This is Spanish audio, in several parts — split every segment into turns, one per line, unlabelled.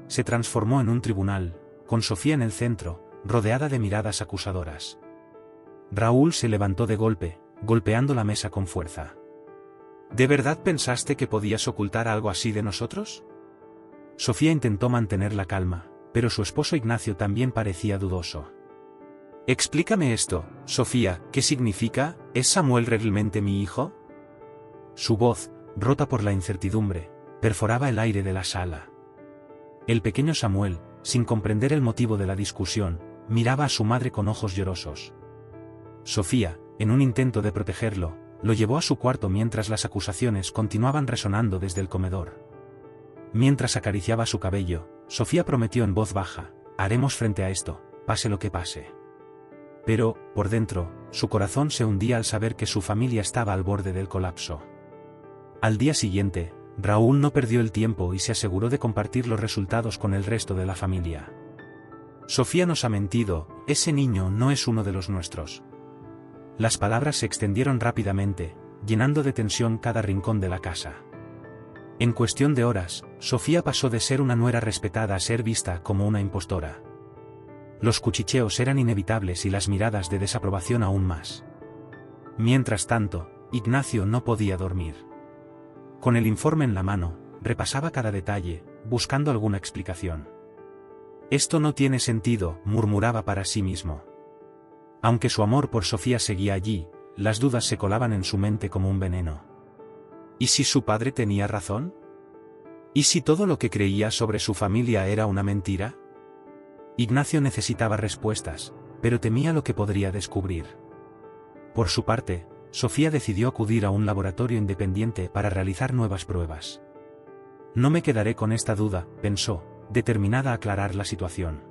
se transformó en un tribunal, con Sofía en el centro, rodeada de miradas acusadoras. Raúl se levantó de golpe, golpeando la mesa con fuerza. ¿De verdad pensaste que podías ocultar algo así de nosotros? Sofía intentó mantener la calma, pero su esposo Ignacio también parecía dudoso. Explícame esto, Sofía, ¿qué significa? ¿Es Samuel realmente mi hijo? Su voz, rota por la incertidumbre, perforaba el aire de la sala. El pequeño Samuel, sin comprender el motivo de la discusión, miraba a su madre con ojos llorosos. Sofía, en un intento de protegerlo, lo llevó a su cuarto mientras las acusaciones continuaban resonando desde el comedor. Mientras acariciaba su cabello, Sofía prometió en voz baja: haremos frente a esto, pase lo que pase. Pero, por dentro, su corazón se hundía al saber que su familia estaba al borde del colapso. Al día siguiente, Raúl no perdió el tiempo y se aseguró de compartir los resultados con el resto de la familia. Sofía nos ha mentido, ese niño no es uno de los nuestros. Las palabras se extendieron rápidamente, llenando de tensión cada rincón de la casa. En cuestión de horas, Sofía pasó de ser una nuera respetada a ser vista como una impostora. Los cuchicheos eran inevitables y las miradas de desaprobación aún más. Mientras tanto, Ignacio no podía dormir. Con el informe en la mano, repasaba cada detalle, buscando alguna explicación. Esto no tiene sentido, murmuraba para sí mismo. Aunque su amor por Sofía seguía allí, las dudas se colaban en su mente como un veneno. ¿Y si su padre tenía razón? ¿Y si todo lo que creía sobre su familia era una mentira? Ignacio necesitaba respuestas, pero temía lo que podría descubrir. Por su parte, Sofía decidió acudir a un laboratorio independiente para realizar nuevas pruebas. No me quedaré con esta duda, pensó, determinada a aclarar la situación.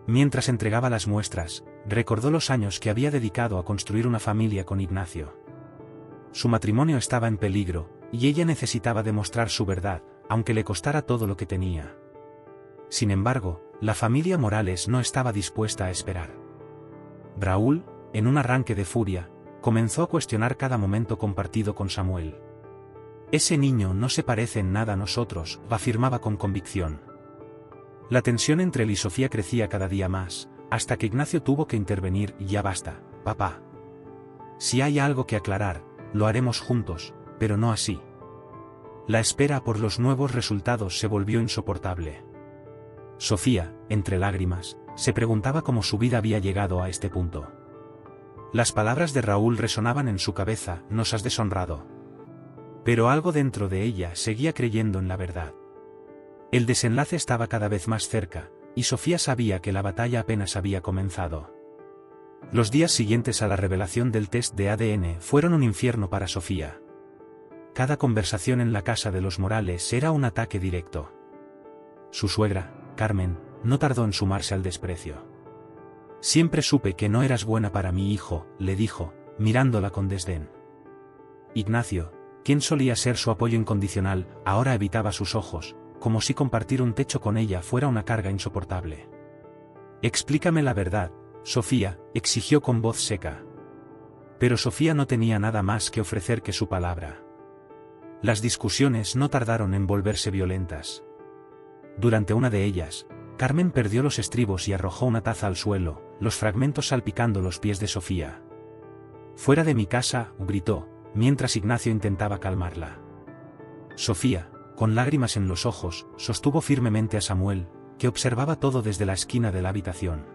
Mientras entregaba las muestras, recordó los años que había dedicado a construir una familia con Ignacio. Su matrimonio estaba en peligro, y ella necesitaba demostrar su verdad, aunque le costara todo lo que tenía. Sin embargo, la familia Morales no estaba dispuesta a esperar. Raúl, en un arranque de furia, comenzó a cuestionar cada momento compartido con Samuel. Ese niño no se parece en nada a nosotros, afirmaba con convicción. La tensión entre él y Sofía crecía cada día más, hasta que Ignacio tuvo que intervenir: ya basta, papá. Si hay algo que aclarar, lo haremos juntos, pero no así. La espera por los nuevos resultados se volvió insoportable. Sofía, entre lágrimas, se preguntaba cómo su vida había llegado a este punto. Las palabras de Raúl resonaban en su cabeza: nos has deshonrado. Pero algo dentro de ella seguía creyendo en la verdad. El desenlace estaba cada vez más cerca, y Sofía sabía que la batalla apenas había comenzado. Los días siguientes a la revelación del test de ADN fueron un infierno para Sofía. Cada conversación en la casa de los Morales era un ataque directo. Su suegra, Carmen, no tardó en sumarse al desprecio. Siempre supe que no eras buena para mi hijo, le dijo, mirándola con desdén. Ignacio, quien solía ser su apoyo incondicional, ahora evitaba sus ojos, como si compartir un techo con ella fuera una carga insoportable. Explícame la verdad, Sofía, exigió con voz seca. Pero Sofía no tenía nada más que ofrecer que su palabra. Las discusiones no tardaron en volverse violentas. Durante una de ellas, Carmen perdió los estribos y arrojó una taza al suelo, los fragmentos salpicando los pies de Sofía. «Fuera de mi casa», gritó, mientras Ignacio intentaba calmarla. Sofía, con lágrimas en los ojos, sostuvo firmemente a Samuel, que observaba todo desde la esquina de la habitación.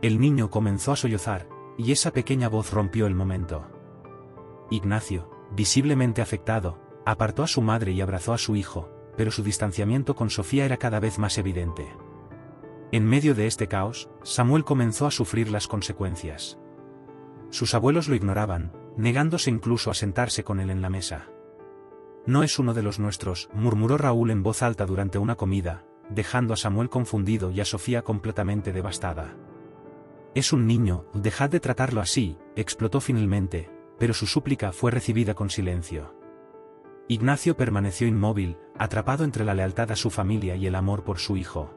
El niño comenzó a sollozar, y esa pequeña voz rompió el momento. Ignacio, visiblemente afectado, apartó a su madre y abrazó a su hijo, pero su distanciamiento con Sofía era cada vez más evidente. En medio de este caos, Samuel comenzó a sufrir las consecuencias. Sus abuelos lo ignoraban, negándose incluso a sentarse con él en la mesa. «No es uno de los nuestros», murmuró Raúl en voz alta durante una comida, dejando a Samuel confundido y a Sofía completamente devastada. «Es un niño, dejad de tratarlo así», explotó finalmente, pero su súplica fue recibida con silencio. Ignacio permaneció inmóvil, atrapado entre la lealtad a su familia y el amor por su hijo.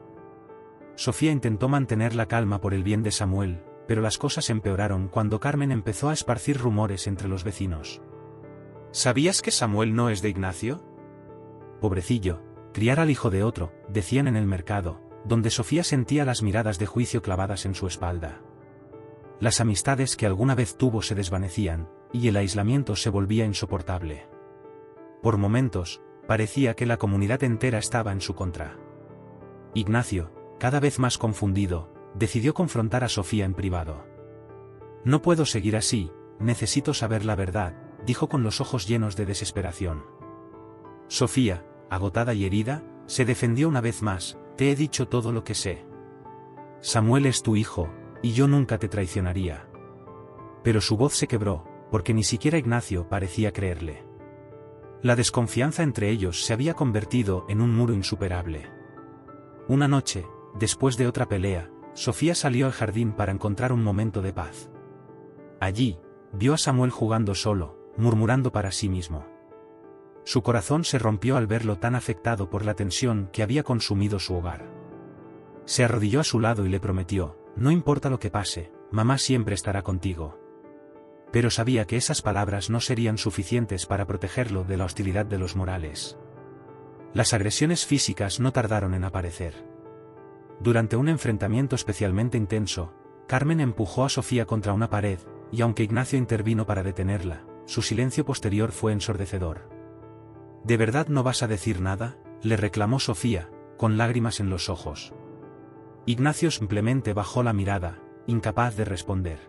Sofía intentó mantener la calma por el bien de Samuel, pero las cosas empeoraron cuando Carmen empezó a esparcir rumores entre los vecinos. «¿Sabías que Samuel no es de Ignacio?» «Pobrecillo, criar al hijo de otro, decían en el mercado, donde Sofía sentía las miradas de juicio clavadas en su espalda. Las amistades que alguna vez tuvo se desvanecían, y el aislamiento se volvía insoportable. Por momentos, parecía que la comunidad entera estaba en su contra. Ignacio, cada vez más confundido, decidió confrontar a Sofía en privado. «No puedo seguir así, necesito saber la verdad», dijo con los ojos llenos de desesperación. Sofía, agotada y herida, se defendió una vez más: «Te he dicho todo lo que sé. Samuel es tu hijo, y yo nunca te traicionaría». Pero su voz se quebró, porque ni siquiera Ignacio parecía creerle. La desconfianza entre ellos se había convertido en un muro insuperable. Una noche, después de otra pelea, Sofía salió al jardín para encontrar un momento de paz. Allí, vio a Samuel jugando solo, murmurando para sí mismo. Su corazón se rompió al verlo tan afectado por la tensión que había consumido su hogar. Se arrodilló a su lado y le prometió: «No importa lo que pase, mamá siempre estará contigo». Pero sabía que esas palabras no serían suficientes para protegerlo de la hostilidad de los Morales. Las agresiones físicas no tardaron en aparecer. Durante un enfrentamiento especialmente intenso, Carmen empujó a Sofía contra una pared, y aunque Ignacio intervino para detenerla, su silencio posterior fue ensordecedor. «¿De verdad no vas a decir nada?», le reclamó Sofía, con lágrimas en los ojos. Ignacio simplemente bajó la mirada, incapaz de responder.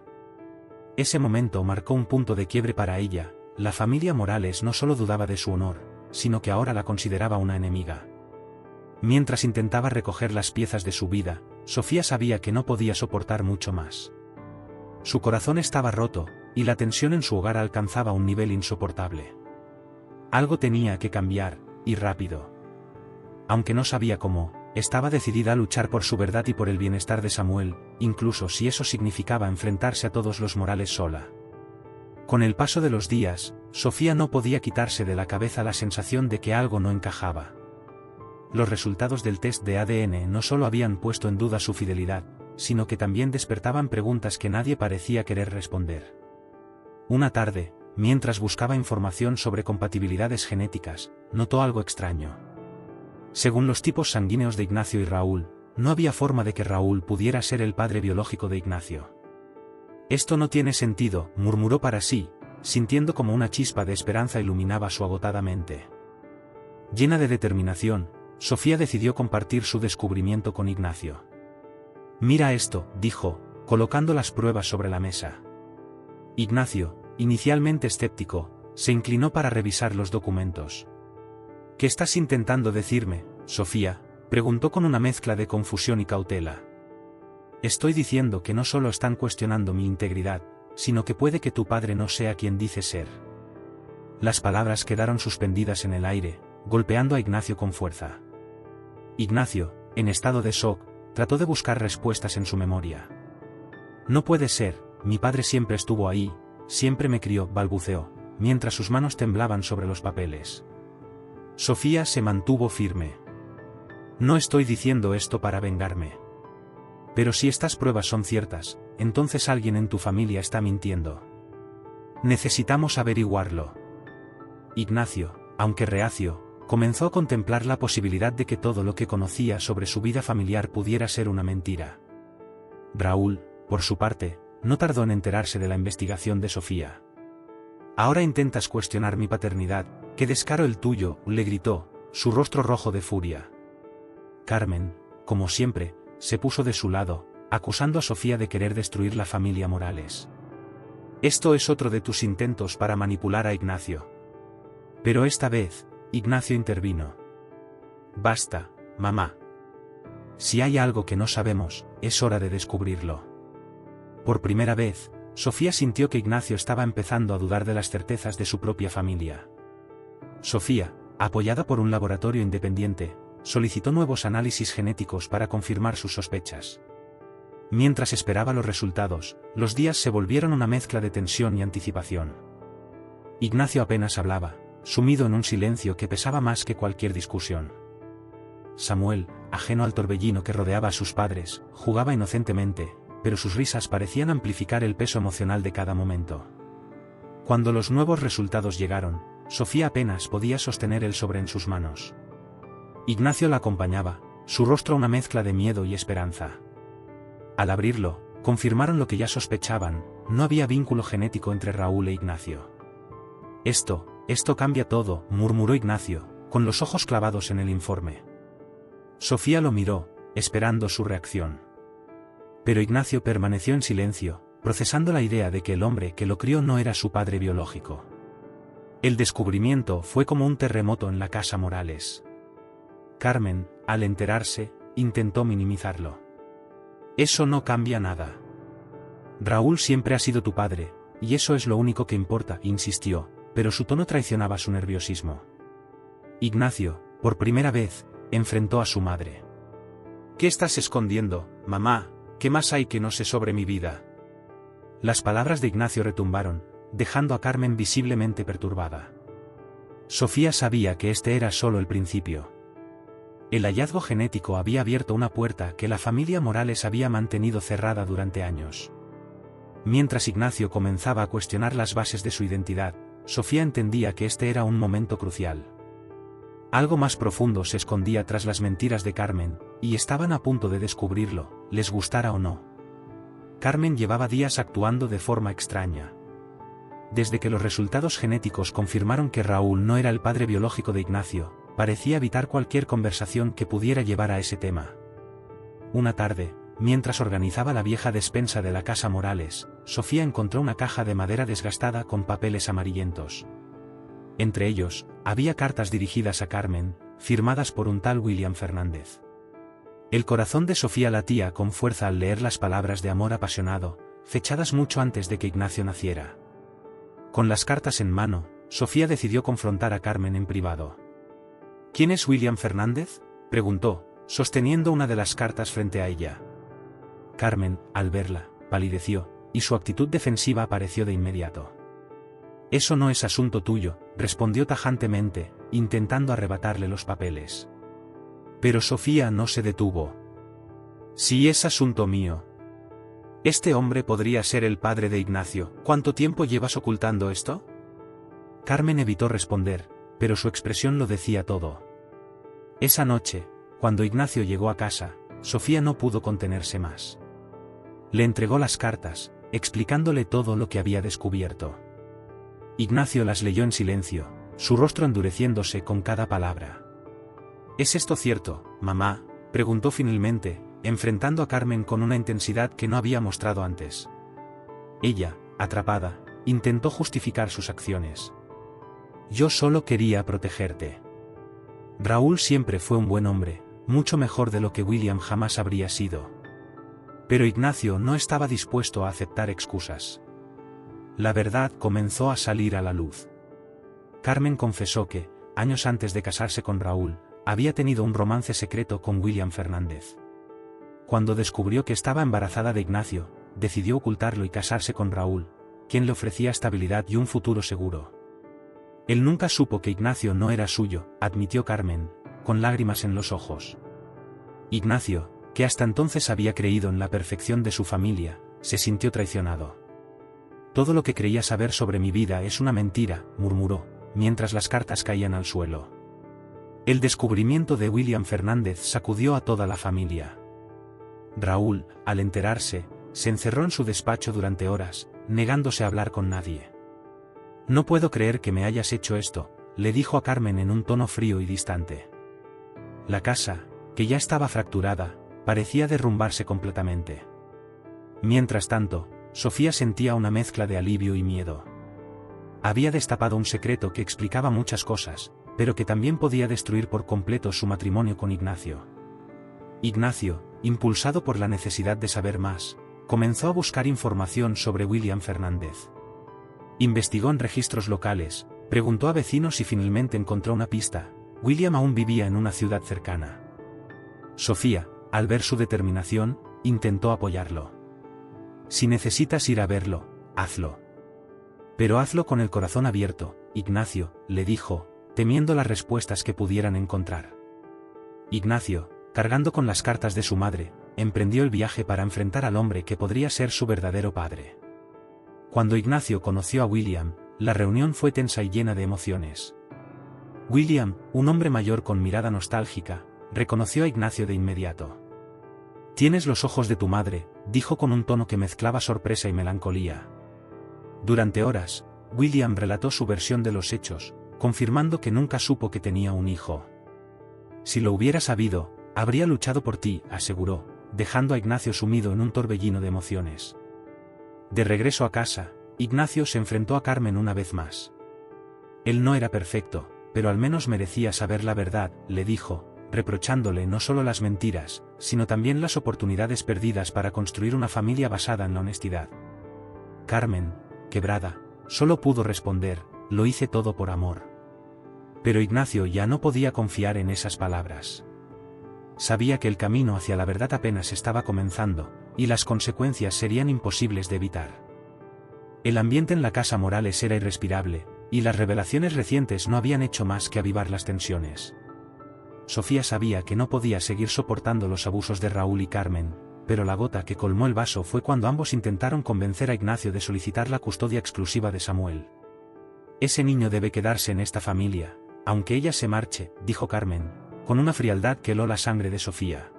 Ese momento marcó un punto de quiebre para ella. La familia Morales no solo dudaba de su honor, sino que ahora la consideraba una enemiga. Mientras intentaba recoger las piezas de su vida, Sofía sabía que no podía soportar mucho más. Su corazón estaba roto, y la tensión en su hogar alcanzaba un nivel insoportable. Algo tenía que cambiar, y rápido. Aunque no sabía cómo, estaba decidida a luchar por su verdad y por el bienestar de Samuel, incluso si eso significaba enfrentarse a todos los Morales sola. Con el paso de los días, Sofía no podía quitarse de la cabeza la sensación de que algo no encajaba. Los resultados del test de ADN no solo habían puesto en duda su fidelidad, sino que también despertaban preguntas que nadie parecía querer responder. Una tarde, mientras buscaba información sobre compatibilidades genéticas, notó algo extraño. Según los tipos sanguíneos de Ignacio y Raúl, no había forma de que Raúl pudiera ser el padre biológico de Ignacio. «Esto no tiene sentido», murmuró para sí, sintiendo como una chispa de esperanza iluminaba su agotada mente. Llena de determinación, Sofía decidió compartir su descubrimiento con Ignacio. «Mira esto», dijo, colocando las pruebas sobre la mesa. Ignacio, inicialmente escéptico, se inclinó para revisar los documentos. «¿Qué estás intentando decirme, Sofía?», preguntó con una mezcla de confusión y cautela. «Estoy diciendo que no solo están cuestionando mi integridad, sino que puede que tu padre no sea quien dice ser». Las palabras quedaron suspendidas en el aire, golpeando a Ignacio con fuerza. Ignacio, en estado de shock, trató de buscar respuestas en su memoria. «No puede ser, mi padre siempre estuvo ahí, siempre me crió», balbuceó, mientras sus manos temblaban sobre los papeles. Sofía se mantuvo firme. «No estoy diciendo esto para vengarme. Pero si estas pruebas son ciertas, entonces alguien en tu familia está mintiendo. Necesitamos averiguarlo». Ignacio, aunque reacio, comenzó a contemplar la posibilidad de que todo lo que conocía sobre su vida familiar pudiera ser una mentira. Raúl, por su parte, no tardó en enterarse de la investigación de Sofía. «Ahora intentas cuestionar mi paternidad, qué descaro el tuyo», le gritó, su rostro rojo de furia. Carmen, como siempre, se puso de su lado, acusando a Sofía de querer destruir la familia Morales. «Esto es otro de tus intentos para manipular a Ignacio». Pero esta vez, Ignacio intervino. «Basta, mamá. Si hay algo que no sabemos, es hora de descubrirlo». Por primera vez, Sofía sintió que Ignacio estaba empezando a dudar de las certezas de su propia familia. Sofía, apoyada por un laboratorio independiente, solicitó nuevos análisis genéticos para confirmar sus sospechas. Mientras esperaba los resultados, los días se volvieron una mezcla de tensión y anticipación. Ignacio apenas hablaba, sumido en un silencio que pesaba más que cualquier discusión. Samuel, ajeno al torbellino que rodeaba a sus padres, jugaba inocentemente, pero sus risas parecían amplificar el peso emocional de cada momento. Cuando los nuevos resultados llegaron, Sofía apenas podía sostener el sobre en sus manos. Ignacio la acompañaba, su rostro una mezcla de miedo y esperanza. Al abrirlo, confirmaron lo que ya sospechaban, no había vínculo genético entre Raúl e Ignacio. Esto cambia todo, murmuró Ignacio, con los ojos clavados en el informe. Sofía lo miró, esperando su reacción. Pero Ignacio permaneció en silencio, procesando la idea de que el hombre que lo crió no era su padre biológico. El descubrimiento fue como un terremoto en la casa Morales. Carmen, al enterarse, intentó minimizarlo. Eso no cambia nada. Raúl siempre ha sido tu padre, y eso es lo único que importa, insistió, pero su tono traicionaba su nerviosismo. Ignacio, por primera vez, enfrentó a su madre. ¿Qué estás escondiendo, mamá? ¿Qué más hay que no sé sobre mi vida? Las palabras de Ignacio retumbaron, dejando a Carmen visiblemente perturbada. Sofía sabía que este era solo el principio. El hallazgo genético había abierto una puerta que la familia Morales había mantenido cerrada durante años. Mientras Ignacio comenzaba a cuestionar las bases de su identidad, Sofía entendía que este era un momento crucial. Algo más profundo se escondía tras las mentiras de Carmen, y estaban a punto de descubrirlo, les gustara o no. Carmen llevaba días actuando de forma extraña. Desde que los resultados genéticos confirmaron que Raúl no era el padre biológico de Ignacio, parecía evitar cualquier conversación que pudiera llevar a ese tema. Una tarde, mientras organizaba la vieja despensa de la casa Morales, Sofía encontró una caja de madera desgastada con papeles amarillentos. Entre ellos, había cartas dirigidas a Carmen, firmadas por un tal William Fernández. El corazón de Sofía latía con fuerza al leer las palabras de amor apasionado, fechadas mucho antes de que Ignacio naciera. Con las cartas en mano, Sofía decidió confrontar a Carmen en privado. ¿Quién es William Fernández?, preguntó, sosteniendo una de las cartas frente a ella. Carmen, al verla, palideció, y su actitud defensiva apareció de inmediato. Eso no es asunto tuyo, respondió tajantemente, intentando arrebatarle los papeles. Pero Sofía no se detuvo. Sí es asunto mío. Este hombre podría ser el padre de Ignacio. ¿Cuánto tiempo llevas ocultando esto? Carmen evitó responder, pero su expresión lo decía todo. Esa noche, cuando Ignacio llegó a casa, Sofía no pudo contenerse más. Le entregó las cartas, explicándole todo lo que había descubierto. Ignacio las leyó en silencio, su rostro endureciéndose con cada palabra. ¿Es esto cierto, mamá?, preguntó finalmente, enfrentando a Carmen con una intensidad que no había mostrado antes. Ella, atrapada, intentó justificar sus acciones. Yo solo quería protegerte. Raúl siempre fue un buen hombre, mucho mejor de lo que William jamás habría sido. Pero Ignacio no estaba dispuesto a aceptar excusas. La verdad comenzó a salir a la luz. Carmen confesó que, años antes de casarse con Raúl, había tenido un romance secreto con William Fernández. Cuando descubrió que estaba embarazada de Ignacio, decidió ocultarlo y casarse con Raúl, quien le ofrecía estabilidad y un futuro seguro. Él nunca supo que Ignacio no era suyo, admitió Carmen, con lágrimas en los ojos. Ignacio, que hasta entonces había creído en la perfección de su familia, se sintió traicionado. Todo lo que creía saber sobre mi vida es una mentira, murmuró, mientras las cartas caían al suelo. El descubrimiento de William Fernández sacudió a toda la familia. Raúl, al enterarse, se encerró en su despacho durante horas, negándose a hablar con nadie. No puedo creer que me hayas hecho esto, le dijo a Carmen en un tono frío y distante. La casa, que ya estaba fracturada, parecía derrumbarse completamente. Mientras tanto, Sofía sentía una mezcla de alivio y miedo. Había destapado un secreto que explicaba muchas cosas, pero que también podía destruir por completo su matrimonio con Ignacio. Ignacio, impulsado por la necesidad de saber más, comenzó a buscar información sobre William Fernández. Investigó en registros locales, preguntó a vecinos y finalmente encontró una pista: William aún vivía en una ciudad cercana. Sofía, al ver su determinación, intentó apoyarlo. Si necesitas ir a verlo, hazlo. Pero hazlo con el corazón abierto, Ignacio, le dijo, temiendo las respuestas que pudieran encontrar. Ignacio, cargando con las cartas de su madre, emprendió el viaje para enfrentar al hombre que podría ser su verdadero padre. Cuando Ignacio conoció a William, la reunión fue tensa y llena de emociones. William, un hombre mayor con mirada nostálgica, reconoció a Ignacio de inmediato. «Tienes los ojos de tu madre», dijo con un tono que mezclaba sorpresa y melancolía. Durante horas, William relató su versión de los hechos, confirmando que nunca supo que tenía un hijo. «Si lo hubiera sabido, habría luchado por ti», aseguró, dejando a Ignacio sumido en un torbellino de emociones. De regreso a casa, Ignacio se enfrentó a Carmen una vez más. Él no era perfecto, pero al menos merecía saber la verdad, le dijo, reprochándole no solo las mentiras, sino también las oportunidades perdidas para construir una familia basada en la honestidad. Carmen, quebrada, solo pudo responder, «Lo hice todo por amor». Pero Ignacio ya no podía confiar en esas palabras. Sabía que el camino hacia la verdad apenas estaba comenzando, y las consecuencias serían imposibles de evitar. El ambiente en la casa Morales era irrespirable, y las revelaciones recientes no habían hecho más que avivar las tensiones. Sofía sabía que no podía seguir soportando los abusos de Raúl y Carmen, pero la gota que colmó el vaso fue cuando ambos intentaron convencer a Ignacio de solicitar la custodia exclusiva de Samuel. «Ese niño debe quedarse en esta familia, aunque ella se marche», dijo Carmen, con una frialdad que heló la sangre de Sofía.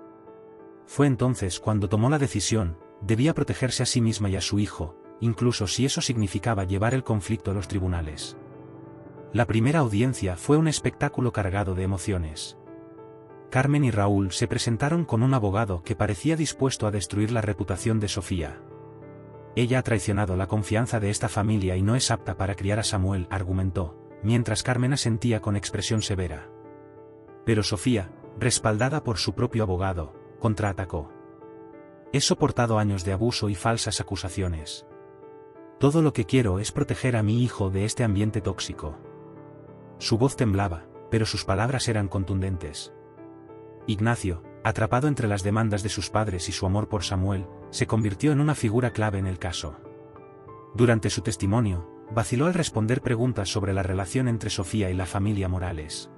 Fue entonces cuando tomó la decisión: debía protegerse a sí misma y a su hijo, incluso si eso significaba llevar el conflicto a los tribunales. La primera audiencia fue un espectáculo cargado de emociones. Carmen y Raúl se presentaron con un abogado que parecía dispuesto a destruir la reputación de Sofía. «Ella ha traicionado la confianza de esta familia y no es apta para criar a Samuel», argumentó, mientras Carmen asentía con expresión severa. Pero Sofía, respaldada por su propio abogado, contraatacó. «He soportado años de abuso y falsas acusaciones. Todo lo que quiero es proteger a mi hijo de este ambiente tóxico». Su voz temblaba, pero sus palabras eran contundentes. Ignacio, atrapado entre las demandas de sus padres y su amor por Samuel, se convirtió en una figura clave en el caso. Durante su testimonio, vaciló al responder preguntas sobre la relación entre Sofía y la familia Morales.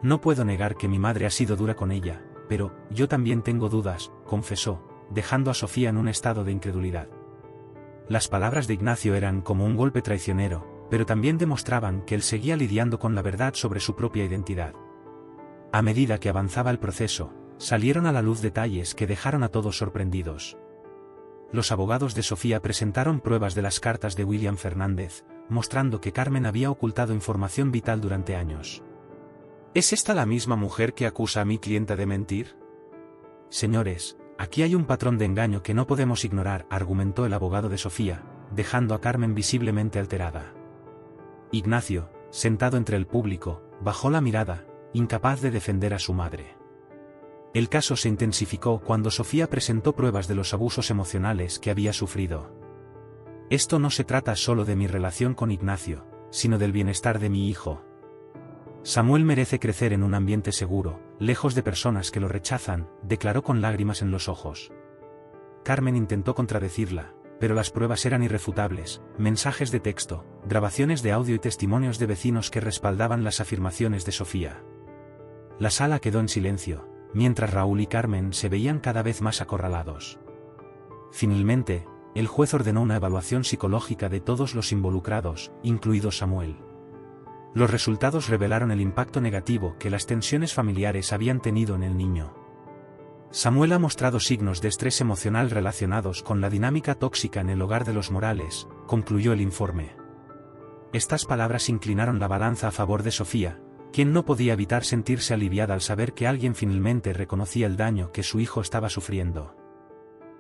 «No puedo negar que mi madre ha sido dura con ella, pero yo también tengo dudas», confesó, dejando a Sofía en un estado de incredulidad. Las palabras de Ignacio eran como un golpe traicionero, pero también demostraban que él seguía lidiando con la verdad sobre su propia identidad. A medida que avanzaba el proceso, salieron a la luz detalles que dejaron a todos sorprendidos. Los abogados de Sofía presentaron pruebas de las cartas de William Fernández, mostrando que Carmen había ocultado información vital durante años. «¿Es esta la misma mujer que acusa a mi clienta de mentir?» «Señores, aquí hay un patrón de engaño que no podemos ignorar», argumentó el abogado de Sofía, dejando a Carmen visiblemente alterada. Ignacio, sentado entre el público, bajó la mirada, incapaz de defender a su madre. El caso se intensificó cuando Sofía presentó pruebas de los abusos emocionales que había sufrido. «Esto no se trata solo de mi relación con Ignacio, sino del bienestar de mi hijo. Samuel merece crecer en un ambiente seguro, lejos de personas que lo rechazan», declaró con lágrimas en los ojos. Carmen intentó contradecirla, pero las pruebas eran irrefutables: mensajes de texto, grabaciones de audio y testimonios de vecinos que respaldaban las afirmaciones de Sofía. La sala quedó en silencio, mientras Raúl y Carmen se veían cada vez más acorralados. Finalmente, el juez ordenó una evaluación psicológica de todos los involucrados, incluido Samuel. Los resultados revelaron el impacto negativo que las tensiones familiares habían tenido en el niño. «Samuel ha mostrado signos de estrés emocional relacionados con la dinámica tóxica en el hogar de los Morales», concluyó el informe. Estas palabras inclinaron la balanza a favor de Sofía, quien no podía evitar sentirse aliviada al saber que alguien finalmente reconocía el daño que su hijo estaba sufriendo.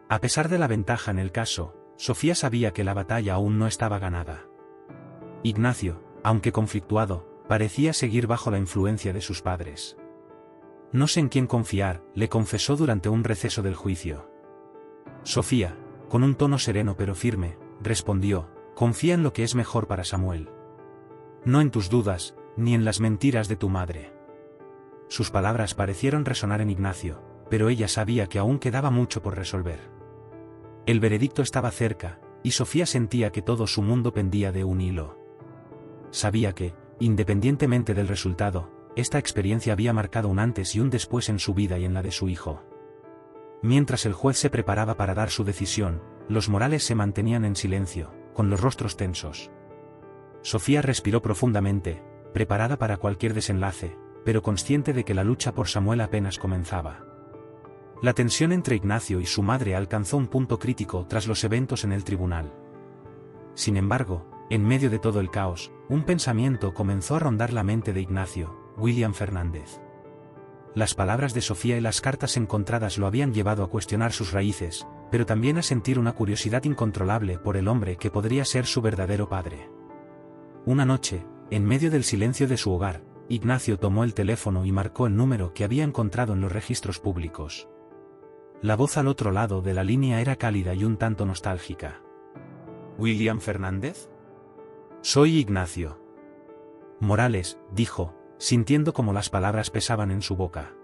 A pesar de la ventaja en el caso, Sofía sabía que la batalla aún no estaba ganada. Ignacio, aunque conflictuado, parecía seguir bajo la influencia de sus padres. «No sé en quién confiar», le confesó durante un receso del juicio. Sofía, con un tono sereno pero firme, respondió: «Confía en lo que es mejor para Samuel. No en tus dudas, ni en las mentiras de tu madre». Sus palabras parecieron resonar en Ignacio, pero ella sabía que aún quedaba mucho por resolver. El veredicto estaba cerca, y Sofía sentía que todo su mundo pendía de un hilo. Sabía que, independientemente del resultado, esta experiencia había marcado un antes y un después en su vida y en la de su hijo. Mientras el juez se preparaba para dar su decisión, los Morales se mantenían en silencio, con los rostros tensos. Sofía respiró profundamente, preparada para cualquier desenlace, pero consciente de que la lucha por Samuel apenas comenzaba. La tensión entre Ignacio y su madre alcanzó un punto crítico tras los eventos en el tribunal. Sin embargo, en medio de todo el caos, un pensamiento comenzó a rondar la mente de Ignacio: William Fernández. Las palabras de Sofía y las cartas encontradas lo habían llevado a cuestionar sus raíces, pero también a sentir una curiosidad incontrolable por el hombre que podría ser su verdadero padre. Una noche, en medio del silencio de su hogar, Ignacio tomó el teléfono y marcó el número que había encontrado en los registros públicos. La voz al otro lado de la línea era cálida y un tanto nostálgica. ¿William Fernández? Soy Ignacio Morales, dijo, sintiendo como las palabras pesaban en su boca.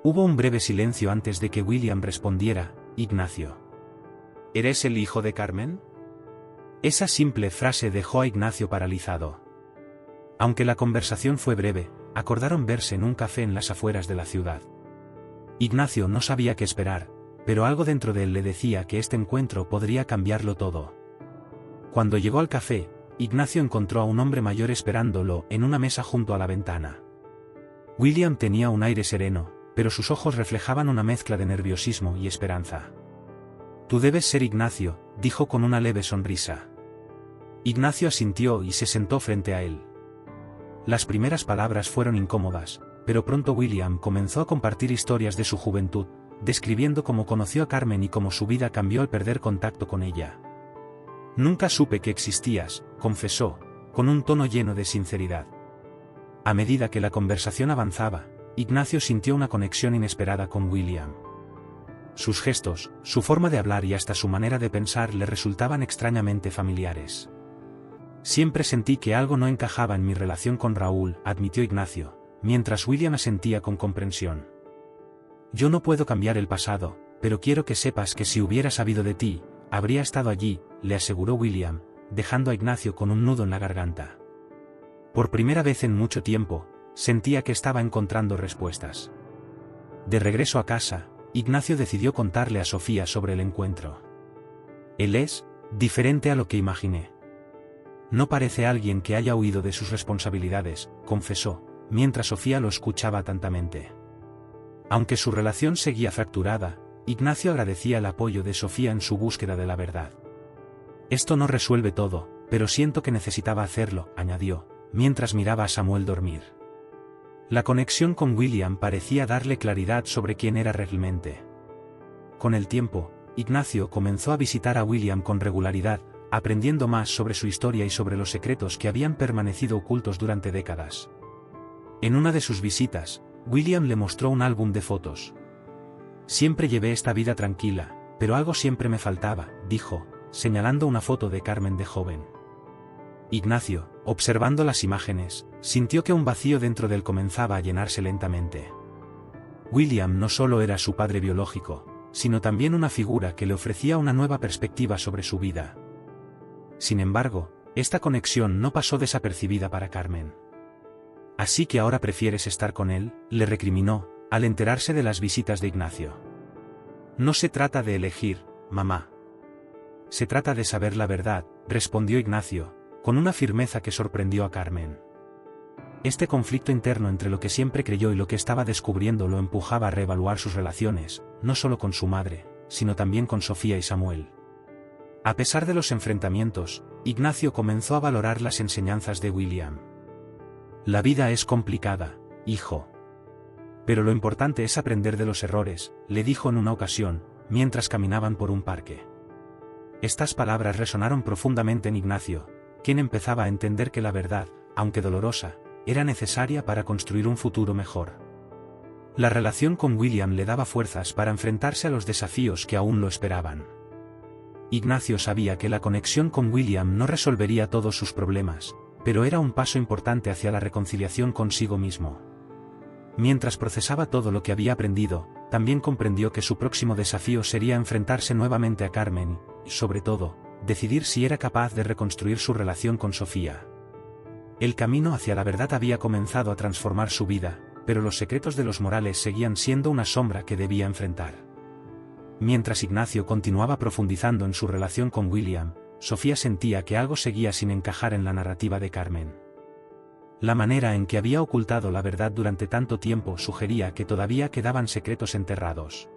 Hubo un breve silencio antes de que William respondiera: Ignacio. ¿Eres el hijo de Carmen? Esa simple frase dejó a Ignacio paralizado. Aunque la conversación fue breve, acordaron verse en un café en las afueras de la ciudad. Ignacio no sabía qué esperar, pero algo dentro de él le decía que este encuentro podría cambiarlo todo. Cuando llegó al café, Ignacio encontró a un hombre mayor esperándolo en una mesa junto a la ventana. William tenía un aire sereno, pero sus ojos reflejaban una mezcla de nerviosismo y esperanza. Tú debes ser Ignacio, dijo con una leve sonrisa. Ignacio asintió y se sentó frente a él. Las primeras palabras fueron incómodas, pero pronto William comenzó a compartir historias de su juventud, describiendo cómo conoció a Carmen y cómo su vida cambió al perder contacto con ella. Nunca supe que existías, confesó, con un tono lleno de sinceridad. A medida que la conversación avanzaba, Ignacio sintió una conexión inesperada con William. Sus gestos, su forma de hablar y hasta su manera de pensar le resultaban extrañamente familiares. Siempre sentí que algo no encajaba en mi relación con Raúl, admitió Ignacio, mientras William asentía con comprensión. Yo no puedo cambiar el pasado, pero quiero que sepas que si hubiera sabido de ti, habría estado allí, le aseguró William, dejando a Ignacio con un nudo en la garganta. Por primera vez en mucho tiempo, sentía que estaba encontrando respuestas. De regreso a casa, Ignacio decidió contarle a Sofía sobre el encuentro. Él es diferente a lo que imaginé. No parece alguien que haya huido de sus responsabilidades, confesó, mientras Sofía lo escuchaba atentamente. Aunque su relación seguía fracturada, Ignacio agradecía el apoyo de Sofía en su búsqueda de la verdad. Esto no resuelve todo, pero siento que necesitaba hacerlo, añadió, mientras miraba a Samuel dormir. La conexión con William parecía darle claridad sobre quién era realmente. Con el tiempo, Ignacio comenzó a visitar a William con regularidad, aprendiendo más sobre su historia y sobre los secretos que habían permanecido ocultos durante décadas. En una de sus visitas, William le mostró un álbum de fotos. Siempre llevé esta vida tranquila, pero algo siempre me faltaba, dijo, señalando una foto de Carmen de joven. Ignacio, observando las imágenes, sintió que un vacío dentro de él comenzaba a llenarse lentamente. William no solo era su padre biológico, sino también una figura que le ofrecía una nueva perspectiva sobre su vida. Sin embargo, esta conexión no pasó desapercibida para Carmen. «Así que ahora prefieres estar con él», le recriminó, al enterarse de las visitas de Ignacio. «No se trata de elegir, mamá. Se trata de saber la verdad», respondió Ignacio, con una firmeza que sorprendió a Carmen. Este conflicto interno entre lo que siempre creyó y lo que estaba descubriendo lo empujaba a reevaluar sus relaciones, no solo con su madre, sino también con Sofía y Samuel. A pesar de los enfrentamientos, Ignacio comenzó a valorar las enseñanzas de William. «La vida es complicada, hijo. Pero lo importante es aprender de los errores», le dijo en una ocasión, mientras caminaban por un parque. Estas palabras resonaron profundamente en Ignacio, quien empezaba a entender que la verdad, aunque dolorosa, era necesaria para construir un futuro mejor. La relación con William le daba fuerzas para enfrentarse a los desafíos que aún lo esperaban. Ignacio sabía que la conexión con William no resolvería todos sus problemas, pero era un paso importante hacia la reconciliación consigo mismo. Mientras procesaba todo lo que había aprendido, también comprendió que su próximo desafío sería enfrentarse nuevamente a Carmen y, sobre todo, decidir si era capaz de reconstruir su relación con Sofía. El camino hacia la verdad había comenzado a transformar su vida, pero los secretos de los Morales seguían siendo una sombra que debía enfrentar. Mientras Ignacio continuaba profundizando en su relación con William, Sofía sentía que algo seguía sin encajar en la narrativa de Carmen. La manera en que había ocultado la verdad durante tanto tiempo sugería que todavía quedaban secretos enterrados.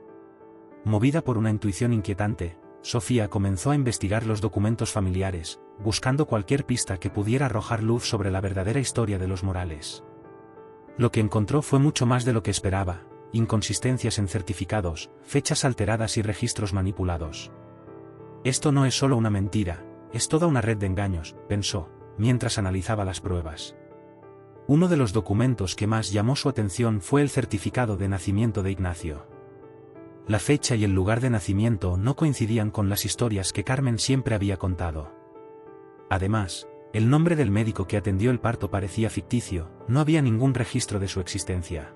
Movida por una intuición inquietante, Sofía comenzó a investigar los documentos familiares, buscando cualquier pista que pudiera arrojar luz sobre la verdadera historia de los Morales. Lo que encontró fue mucho más de lo que esperaba: inconsistencias en certificados, fechas alteradas y registros manipulados. Esto no es solo una mentira, es toda una red de engaños, pensó, mientras analizaba las pruebas. Uno de los documentos que más llamó su atención fue el certificado de nacimiento de Ignacio. La fecha y el lugar de nacimiento no coincidían con las historias que Carmen siempre había contado. Además, el nombre del médico que atendió el parto parecía ficticio, no había ningún registro de su existencia.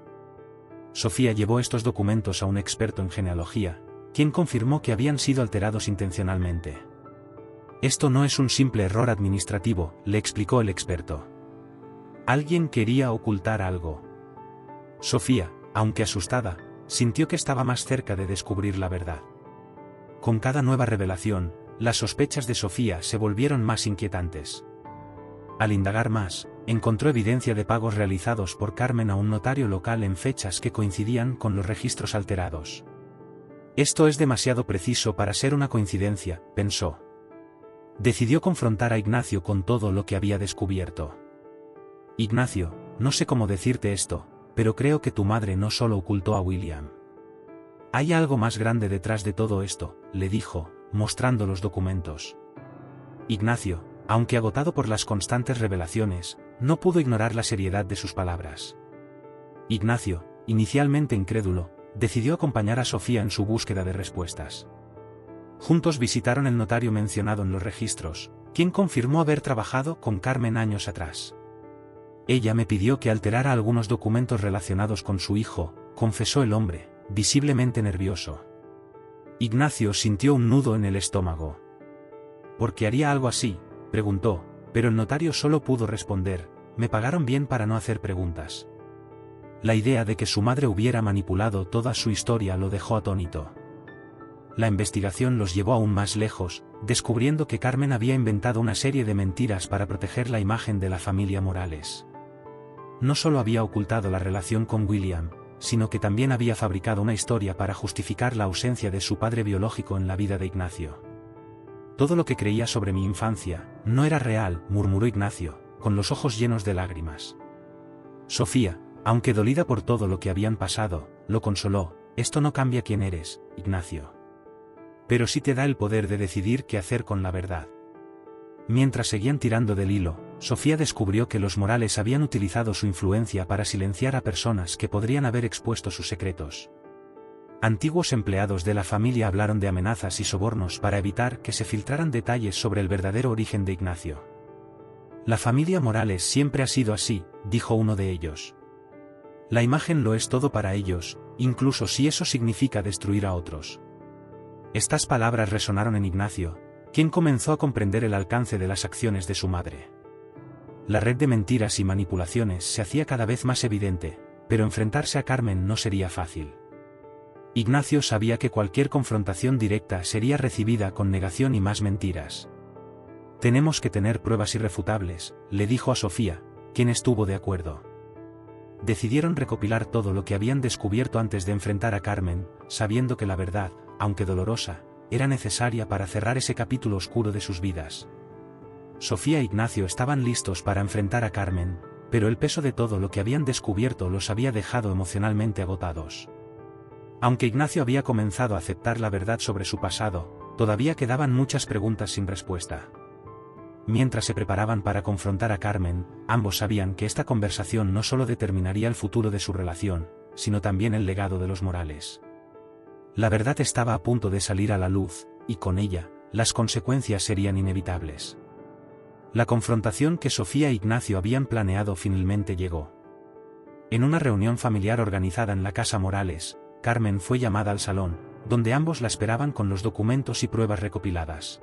Sofía llevó estos documentos a un experto en genealogía, quien confirmó que habían sido alterados intencionalmente. Esto no es un simple error administrativo, le explicó el experto. Alguien quería ocultar algo. Sofía, aunque asustada, sintió que estaba más cerca de descubrir la verdad. Con cada nueva revelación, las sospechas de Sofía se volvieron más inquietantes. Al indagar más, encontró evidencia de pagos realizados por Carmen a un notario local en fechas que coincidían con los registros alterados. Esto es demasiado preciso para ser una coincidencia, pensó. Decidió confrontar a Ignacio con todo lo que había descubierto. Ignacio, no sé cómo decirte esto, pero creo que tu madre no solo ocultó a William. Hay algo más grande detrás de todo esto, le dijo, mostrando los documentos. Ignacio, aunque agotado por las constantes revelaciones, no pudo ignorar la seriedad de sus palabras. Ignacio, inicialmente incrédulo, decidió acompañar a Sofía en su búsqueda de respuestas. Juntos visitaron el notario mencionado en los registros, quien confirmó haber trabajado con Carmen años atrás. Ella me pidió que alterara algunos documentos relacionados con su hijo, confesó el hombre, visiblemente nervioso. Ignacio sintió un nudo en el estómago. ¿Por qué haría algo así?, preguntó, pero el notario solo pudo responder: me pagaron bien para no hacer preguntas. La idea de que su madre hubiera manipulado toda su historia lo dejó atónito. La investigación los llevó aún más lejos, descubriendo que Carmen había inventado una serie de mentiras para proteger la imagen de la familia Morales. No solo había ocultado la relación con William, sino que también había fabricado una historia para justificar la ausencia de su padre biológico en la vida de Ignacio. Todo lo que creía sobre mi infancia no era real, murmuró Ignacio, con los ojos llenos de lágrimas. Sofía, aunque dolida por todo lo que habían pasado, lo consoló: esto no cambia quién eres, Ignacio. Pero sí te da el poder de decidir qué hacer con la verdad. Mientras seguían tirando del hilo, Sofía descubrió que los Morales habían utilizado su influencia para silenciar a personas que podrían haber expuesto sus secretos. Antiguos empleados de la familia hablaron de amenazas y sobornos para evitar que se filtraran detalles sobre el verdadero origen de Ignacio. La familia Morales siempre ha sido así, dijo uno de ellos. La imagen lo es todo para ellos, incluso si eso significa destruir a otros. Estas palabras resonaron en Ignacio, quien comenzó a comprender el alcance de las acciones de su madre. La red de mentiras y manipulaciones se hacía cada vez más evidente, pero enfrentarse a Carmen no sería fácil. Ignacio sabía que cualquier confrontación directa sería recibida con negación y más mentiras. Tenemos que tener pruebas irrefutables, le dijo a Sofía, quien estuvo de acuerdo. Decidieron recopilar todo lo que habían descubierto antes de enfrentar a Carmen, sabiendo que la verdad, aunque dolorosa, era necesaria para cerrar ese capítulo oscuro de sus vidas. Sofía e Ignacio estaban listos para enfrentar a Carmen, pero el peso de todo lo que habían descubierto los había dejado emocionalmente agotados. Aunque Ignacio había comenzado a aceptar la verdad sobre su pasado, todavía quedaban muchas preguntas sin respuesta. Mientras se preparaban para confrontar a Carmen, ambos sabían que esta conversación no solo determinaría el futuro de su relación, sino también el legado de los Morales. La verdad estaba a punto de salir a la luz, y con ella, las consecuencias serían inevitables. La confrontación que Sofía e Ignacio habían planeado finalmente llegó. En una reunión familiar organizada en la casa Morales, Carmen fue llamada al salón, donde ambos la esperaban con los documentos y pruebas recopiladas.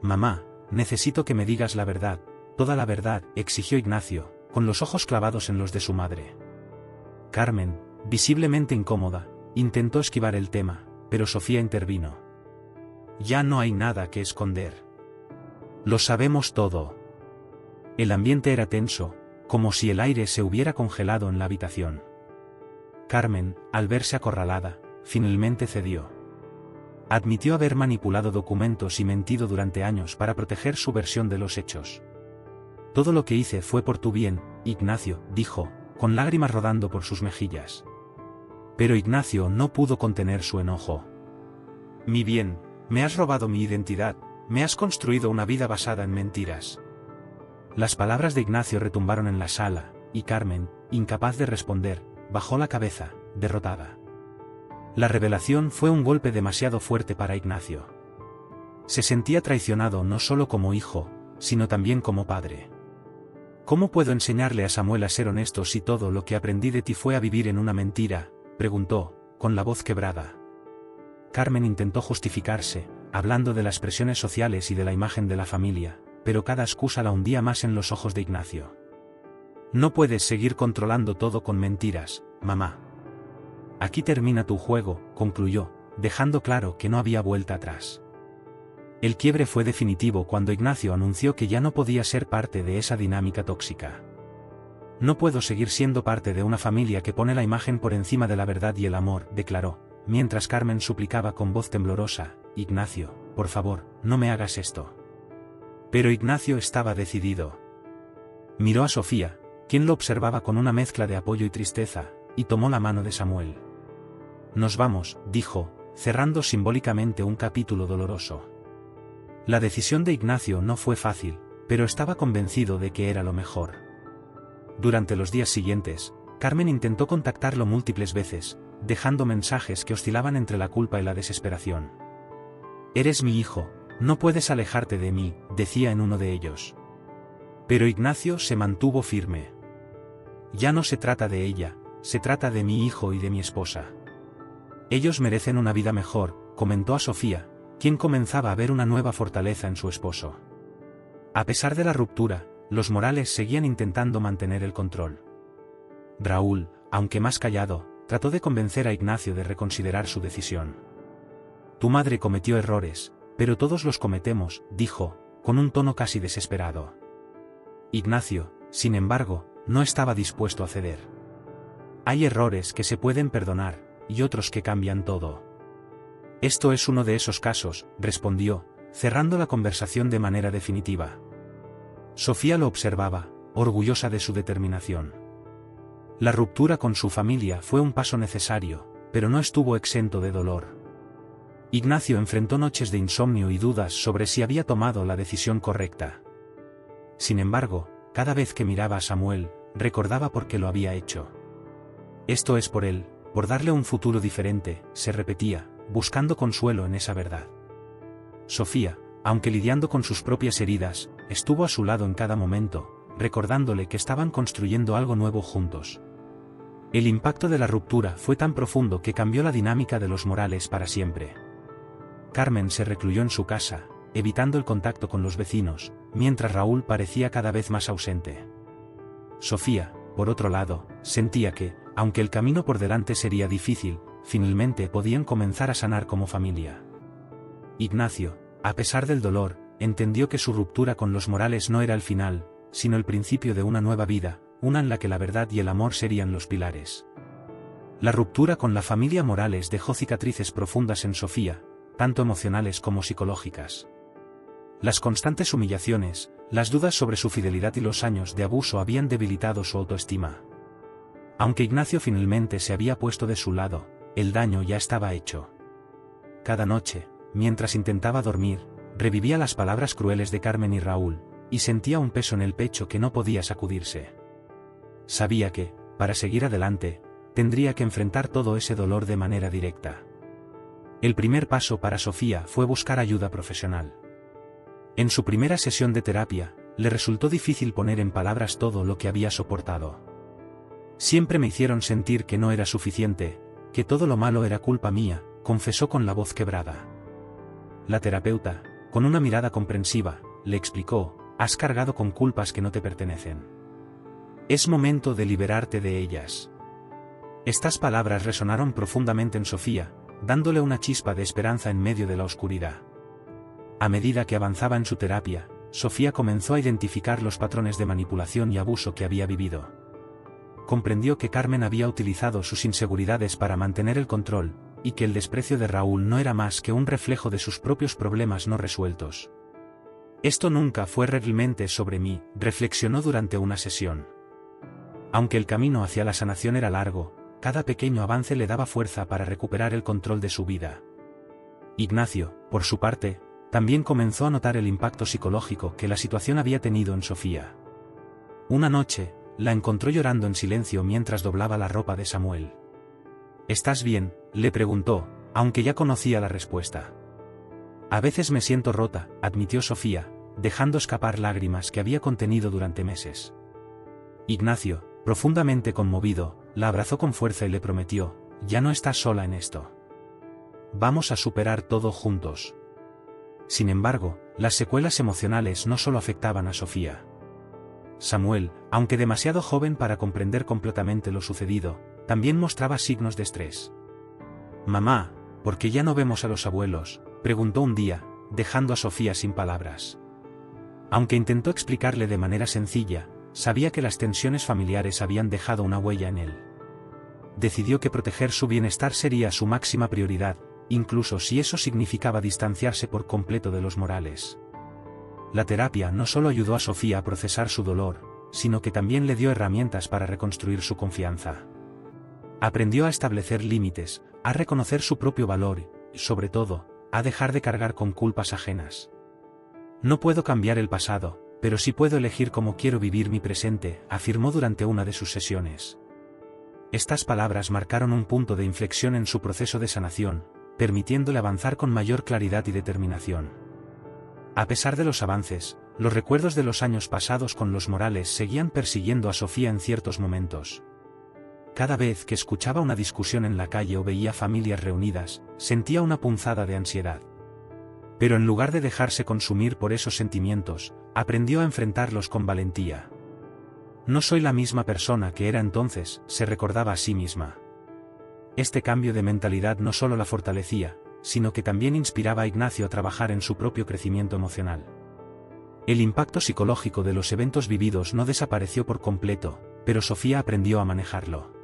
«Mamá, necesito que me digas la verdad, toda la verdad», exigió Ignacio, con los ojos clavados en los de su madre. Carmen, visiblemente incómoda, intentó esquivar el tema, pero Sofía intervino. «Ya no hay nada que esconder. Lo sabemos todo». El ambiente era tenso, como si el aire se hubiera congelado en la habitación. Carmen, al verse acorralada, finalmente cedió. Admitió haber manipulado documentos y mentido durante años para proteger su versión de los hechos. Todo lo que hice fue por tu bien, Ignacio, dijo, con lágrimas rodando por sus mejillas. Pero Ignacio no pudo contener su enojo. Mi bien, me has robado mi identidad, me has construido una vida basada en mentiras. Las palabras de Ignacio retumbaron en la sala, y Carmen, incapaz de responder, bajó la cabeza, derrotada. La revelación fue un golpe demasiado fuerte para Ignacio. Se sentía traicionado no solo como hijo, sino también como padre. ¿Cómo puedo enseñarle a Samuel a ser honesto si todo lo que aprendí de ti fue a vivir en una mentira?, preguntó, con la voz quebrada. Carmen intentó justificarse, hablando de las presiones sociales y de la imagen de la familia, pero cada excusa la hundía más en los ojos de Ignacio. No puedes seguir controlando todo con mentiras, mamá. Aquí termina tu juego, concluyó, dejando claro que no había vuelta atrás. El quiebre fue definitivo cuando Ignacio anunció que ya no podía ser parte de esa dinámica tóxica. No puedo seguir siendo parte de una familia que pone la imagen por encima de la verdad y el amor, declaró, mientras Carmen suplicaba con voz temblorosa, Ignacio, por favor, no me hagas esto. Pero Ignacio estaba decidido. Miró a Sofía, quien lo observaba con una mezcla de apoyo y tristeza, y tomó la mano de Samuel. Nos vamos, dijo, cerrando simbólicamente un capítulo doloroso. La decisión de Ignacio no fue fácil, pero estaba convencido de que era lo mejor. Durante los días siguientes, Carmen intentó contactarlo múltiples veces, dejando mensajes que oscilaban entre la culpa y la desesperación. Eres mi hijo, no puedes alejarte de mí, decía en uno de ellos. Pero Ignacio se mantuvo firme. Ya no se trata de ella, se trata de mi hijo y de mi esposa. Ellos merecen una vida mejor, comentó a Sofía, quien comenzaba a ver una nueva fortaleza en su esposo. A pesar de la ruptura, los Morales seguían intentando mantener el control. Raúl, aunque más callado, trató de convencer a Ignacio de reconsiderar su decisión. Tu madre cometió errores, pero todos los cometemos, dijo, con un tono casi desesperado. Ignacio, sin embargo, no estaba dispuesto a ceder. Hay errores que se pueden perdonar, y otros que cambian todo. Esto es uno de esos casos, respondió, cerrando la conversación de manera definitiva. Sofía lo observaba, orgullosa de su determinación. La ruptura con su familia fue un paso necesario, pero no estuvo exento de dolor. Ignacio enfrentó noches de insomnio y dudas sobre si había tomado la decisión correcta. Sin embargo, cada vez que miraba a Samuel, recordaba por qué lo había hecho. Esto es por él, por darle un futuro diferente, se repetía, buscando consuelo en esa verdad. Sofía, aunque lidiando con sus propias heridas, estuvo a su lado en cada momento, recordándole que estaban construyendo algo nuevo juntos. El impacto de la ruptura fue tan profundo que cambió la dinámica de los Morales para siempre. Carmen se recluyó en su casa, evitando el contacto con los vecinos, mientras Raúl parecía cada vez más ausente. Sofía, por otro lado, sentía que, aunque el camino por delante sería difícil, finalmente podían comenzar a sanar como familia. Ignacio, a pesar del dolor, entendió que su ruptura con los Morales no era el final, sino el principio de una nueva vida, una en la que la verdad y el amor serían los pilares. La ruptura con la familia Morales dejó cicatrices profundas en Sofía, tanto emocionales como psicológicas. Las constantes humillaciones, las dudas sobre su fidelidad y los años de abuso habían debilitado su autoestima. Aunque Ignacio finalmente se había puesto de su lado, el daño ya estaba hecho. Cada noche, mientras intentaba dormir, revivía las palabras crueles de Carmen y Raúl, y sentía un peso en el pecho que no podía sacudirse. Sabía que, para seguir adelante, tendría que enfrentar todo ese dolor de manera directa. El primer paso para Sofía fue buscar ayuda profesional. En su primera sesión de terapia, le resultó difícil poner en palabras todo lo que había soportado. Siempre me hicieron sentir que no era suficiente, que todo lo malo era culpa mía, confesó con la voz quebrada. La terapeuta, con una mirada comprensiva, le explicó, has cargado con culpas que no te pertenecen. Es momento de liberarte de ellas. Estas palabras resonaron profundamente en Sofía, dándole una chispa de esperanza en medio de la oscuridad. A medida que avanzaba en su terapia, Sofía comenzó a identificar los patrones de manipulación y abuso que había vivido. Comprendió que Carmen había utilizado sus inseguridades para mantener el control, y que el desprecio de Raúl no era más que un reflejo de sus propios problemas no resueltos. Esto nunca fue realmente sobre mí, reflexionó durante una sesión. Aunque el camino hacia la sanación era largo, cada pequeño avance le daba fuerza para recuperar el control de su vida. Ignacio, por su parte, también comenzó a notar el impacto psicológico que la situación había tenido en Sofía. Una noche, la encontró llorando en silencio mientras doblaba la ropa de Samuel. ¿Estás bien?, le preguntó, aunque ya conocía la respuesta. A veces me siento rota, admitió Sofía, dejando escapar lágrimas que había contenido durante meses. Ignacio, profundamente conmovido, la abrazó con fuerza y le prometió, ya no estás sola en esto. Vamos a superar todo juntos. Sin embargo, las secuelas emocionales no solo afectaban a Sofía. Samuel, aunque demasiado joven para comprender completamente lo sucedido, también mostraba signos de estrés. Mamá, ¿por qué ya no vemos a los abuelos?, preguntó un día, dejando a Sofía sin palabras. Aunque intentó explicarle de manera sencilla, sabía que las tensiones familiares habían dejado una huella en él. Decidió que proteger su bienestar sería su máxima prioridad, incluso si eso significaba distanciarse por completo de los Morales. La terapia no solo ayudó a Sofía a procesar su dolor, sino que también le dio herramientas para reconstruir su confianza. Aprendió a establecer límites, a reconocer su propio valor y, sobre todo, a dejar de cargar con culpas ajenas. No puedo cambiar el pasado, pero sí puedo elegir cómo quiero vivir mi presente, afirmó durante una de sus sesiones. Estas palabras marcaron un punto de inflexión en su proceso de sanación, permitiéndole avanzar con mayor claridad y determinación. A pesar de los avances, los recuerdos de los años pasados con los Morales seguían persiguiendo a Sofía en ciertos momentos. Cada vez que escuchaba una discusión en la calle o veía familias reunidas, sentía una punzada de ansiedad. Pero en lugar de dejarse consumir por esos sentimientos, aprendió a enfrentarlos con valentía. No soy la misma persona que era entonces, se recordaba a sí misma. Este cambio de mentalidad no solo la fortalecía, sino que también inspiraba a Ignacio a trabajar en su propio crecimiento emocional. El impacto psicológico de los eventos vividos no desapareció por completo, pero Sofía aprendió a manejarlo.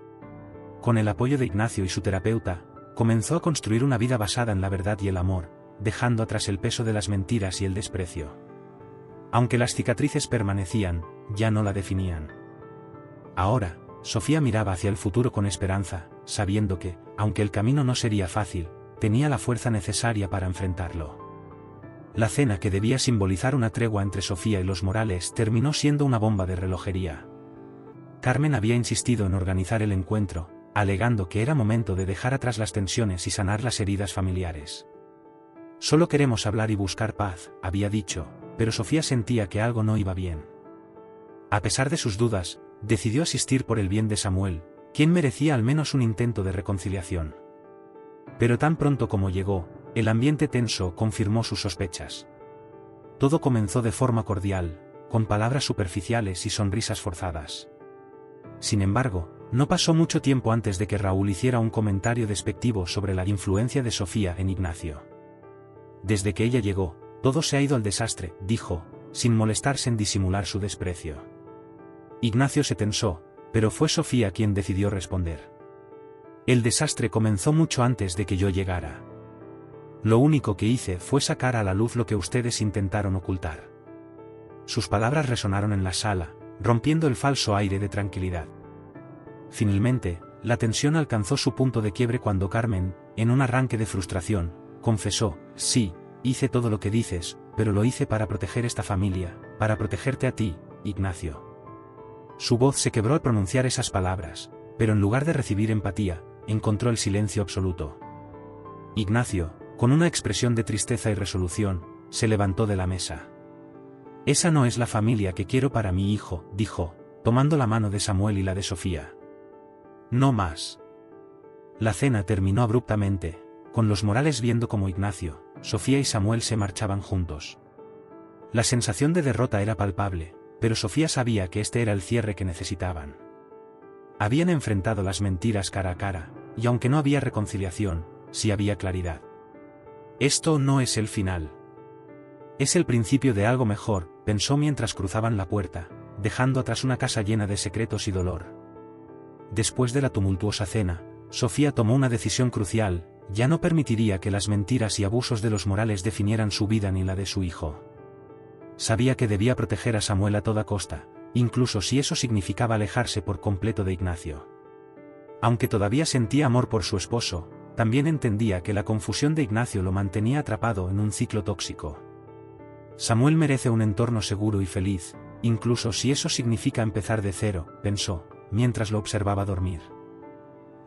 Con el apoyo de Ignacio y su terapeuta, comenzó a construir una vida basada en la verdad y el amor, dejando atrás el peso de las mentiras y el desprecio. Aunque las cicatrices permanecían, ya no la definían. Ahora, Sofía miraba hacia el futuro con esperanza, sabiendo que, aunque el camino no sería fácil, tenía la fuerza necesaria para enfrentarlo. La cena que debía simbolizar una tregua entre Sofía y los Morales terminó siendo una bomba de relojería. Carmen había insistido en organizar el encuentro, alegando que era momento de dejar atrás las tensiones y sanar las heridas familiares. Solo queremos hablar y buscar paz, había dicho, pero Sofía sentía que algo no iba bien. A pesar de sus dudas, decidió asistir por el bien de Samuel, quien merecía al menos un intento de reconciliación. Pero tan pronto como llegó, el ambiente tenso confirmó sus sospechas. Todo comenzó de forma cordial, con palabras superficiales y sonrisas forzadas. Sin embargo, no pasó mucho tiempo antes de que Raúl hiciera un comentario despectivo sobre la influencia de Sofía en Ignacio. Desde que ella llegó, todo se ha ido al desastre, dijo, sin molestarse en disimular su desprecio. Ignacio se tensó, pero fue Sofía quien decidió responder. El desastre comenzó mucho antes de que yo llegara. Lo único que hice fue sacar a la luz lo que ustedes intentaron ocultar. Sus palabras resonaron en la sala, rompiendo el falso aire de tranquilidad. Finalmente, la tensión alcanzó su punto de quiebre cuando Carmen, en un arranque de frustración, confesó, sí, hice todo lo que dices, pero lo hice para proteger esta familia, para protegerte a ti, Ignacio. Su voz se quebró al pronunciar esas palabras, pero en lugar de recibir empatía, encontró el silencio absoluto. Ignacio, con una expresión de tristeza y resolución, se levantó de la mesa. Esa no es la familia que quiero para mi hijo, dijo, tomando la mano de Samuel y la de Sofía. No más. La cena terminó abruptamente, con los Morales viendo cómo Ignacio, Sofía y Samuel se marchaban juntos. La sensación de derrota era palpable, pero Sofía sabía que este era el cierre que necesitaban. Habían enfrentado las mentiras cara a cara, y aunque no había reconciliación, sí había claridad. Esto no es el final. Es el principio de algo mejor, pensó mientras cruzaban la puerta, dejando atrás una casa llena de secretos y dolor. Después de la tumultuosa cena, Sofía tomó una decisión crucial: ya no permitiría que las mentiras y abusos de los Morales definieran su vida ni la de su hijo. Sabía que debía proteger a Samuel a toda costa, incluso si eso significaba alejarse por completo de Ignacio. Aunque todavía sentía amor por su esposo, también entendía que la confusión de Ignacio lo mantenía atrapado en un ciclo tóxico. Samuel merece un entorno seguro y feliz, incluso si eso significa empezar de cero, pensó, mientras lo observaba dormir.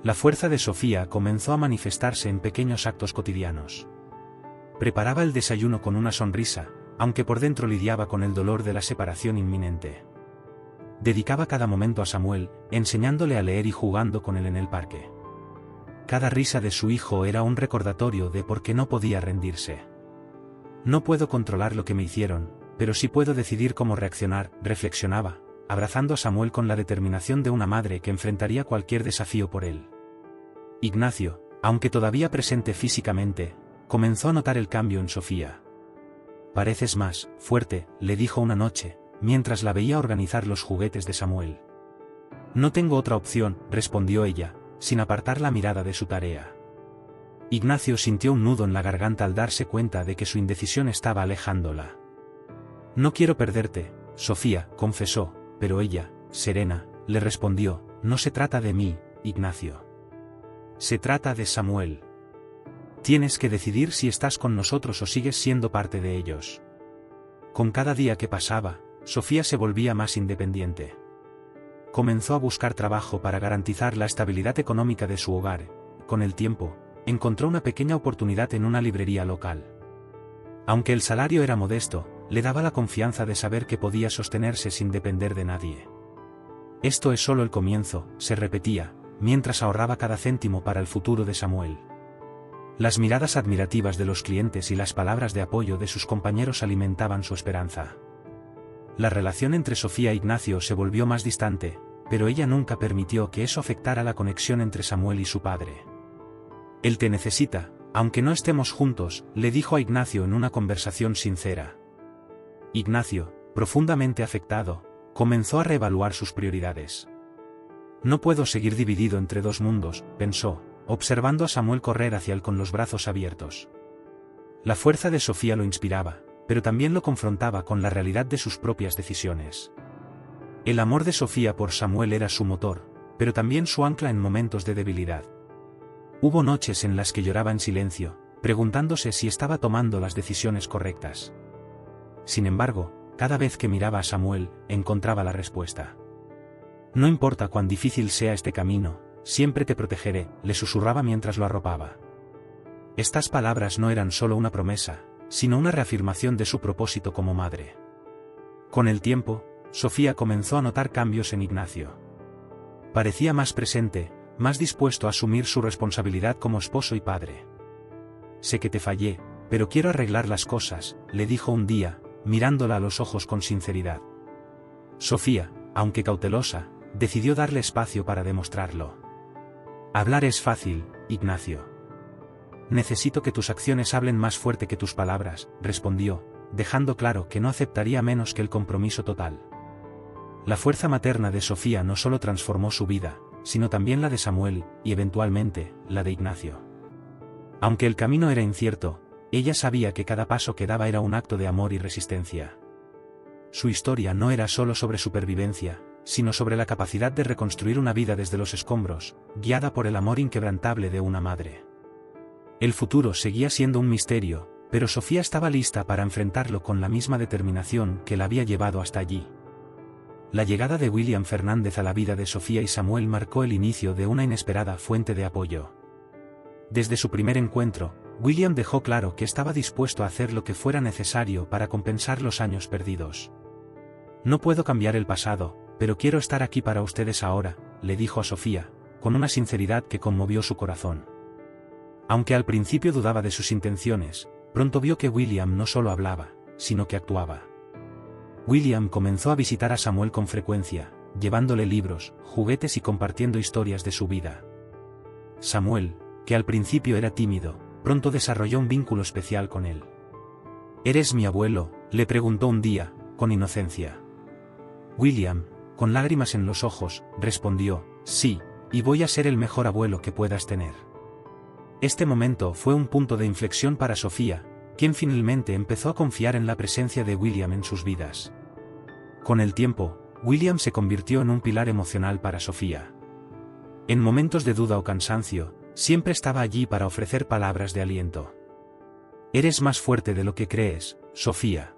La fuerza de Sofía comenzó a manifestarse en pequeños actos cotidianos. Preparaba el desayuno con una sonrisa, aunque por dentro lidiaba con el dolor de la separación inminente. Dedicaba cada momento a Samuel, enseñándole a leer y jugando con él en el parque. Cada risa de su hijo era un recordatorio de por qué no podía rendirse. No puedo controlar lo que me hicieron, pero sí puedo decidir cómo reaccionar, reflexionaba, abrazando a Samuel con la determinación de una madre que enfrentaría cualquier desafío por él. Ignacio, aunque todavía presente físicamente, comenzó a notar el cambio en Sofía. «Pareces más fuerte», le dijo una noche, mientras la veía organizar los juguetes de Samuel. «No tengo otra opción», respondió ella, sin apartar la mirada de su tarea. Ignacio sintió un nudo en la garganta al darse cuenta de que su indecisión estaba alejándola. «No quiero perderte, Sofía», confesó, pero ella, serena, le respondió: «No se trata de mí, Ignacio. Se trata de Samuel. Tienes que decidir si estás con nosotros o sigues siendo parte de ellos». Con cada día que pasaba, Sofía se volvía más independiente. Comenzó a buscar trabajo para garantizar la estabilidad económica de su hogar. Con el tiempo, encontró una pequeña oportunidad en una librería local. Aunque el salario era modesto, le daba la confianza de saber que podía sostenerse sin depender de nadie. «Esto es solo el comienzo», se repetía, mientras ahorraba cada céntimo para el futuro de Samuel. Las miradas admirativas de los clientes y las palabras de apoyo de sus compañeros alimentaban su esperanza. La relación entre Sofía e Ignacio se volvió más distante, pero ella nunca permitió que eso afectara la conexión entre Samuel y su padre. «Él te necesita, aunque no estemos juntos», le dijo a Ignacio en una conversación sincera. Ignacio, profundamente afectado, comenzó a reevaluar sus prioridades. «No puedo seguir dividido entre dos mundos», pensó, observando a Samuel correr hacia él con los brazos abiertos. La fuerza de Sofía lo inspiraba, pero también lo confrontaba con la realidad de sus propias decisiones. El amor de Sofía por Samuel era su motor, pero también su ancla en momentos de debilidad. Hubo noches en las que lloraba en silencio, preguntándose si estaba tomando las decisiones correctas. Sin embargo, cada vez que miraba a Samuel, encontraba la respuesta. «No importa cuán difícil sea este camino, siempre te protegeré», le susurraba mientras lo arropaba. Estas palabras no eran solo una promesa, sino una reafirmación de su propósito como madre. Con el tiempo, Sofía comenzó a notar cambios en Ignacio. Parecía más presente, más dispuesto a asumir su responsabilidad como esposo y padre. «Sé que te fallé, pero quiero arreglar las cosas», le dijo un día, mirándola a los ojos con sinceridad. Sofía, aunque cautelosa, decidió darle espacio para demostrarlo. «Hablar es fácil, Ignacio. Necesito que tus acciones hablen más fuerte que tus palabras», respondió, dejando claro que no aceptaría menos que el compromiso total. La fuerza materna de Sofía no solo transformó su vida, sino también la de Samuel, y eventualmente, la de Ignacio. Aunque el camino era incierto, ella sabía que cada paso que daba era un acto de amor y resistencia. Su historia no era solo sobre supervivencia, sino sobre la capacidad de reconstruir una vida desde los escombros, guiada por el amor inquebrantable de una madre. El futuro seguía siendo un misterio, pero Sofía estaba lista para enfrentarlo con la misma determinación que la había llevado hasta allí. La llegada de William Fernández a la vida de Sofía y Samuel marcó el inicio de una inesperada fuente de apoyo. Desde su primer encuentro, William dejó claro que estaba dispuesto a hacer lo que fuera necesario para compensar los años perdidos. «No puedo cambiar el pasado, pero quiero estar aquí para ustedes ahora», le dijo a Sofía, con una sinceridad que conmovió su corazón. Aunque al principio dudaba de sus intenciones, pronto vio que William no solo hablaba, sino que actuaba. William comenzó a visitar a Samuel con frecuencia, llevándole libros, juguetes y compartiendo historias de su vida. Samuel, que al principio era tímido, pronto desarrolló un vínculo especial con él. «¿Eres mi abuelo?», le preguntó un día, con inocencia. William, con lágrimas en los ojos, respondió, sí, y voy a ser el mejor abuelo que puedas tener. Este momento fue un punto de inflexión para Sofía, quien finalmente empezó a confiar en la presencia de William en sus vidas. Con el tiempo, William se convirtió en un pilar emocional para Sofía. En momentos de duda o cansancio, siempre estaba allí para ofrecer palabras de aliento. Eres más fuerte de lo que crees, Sofía.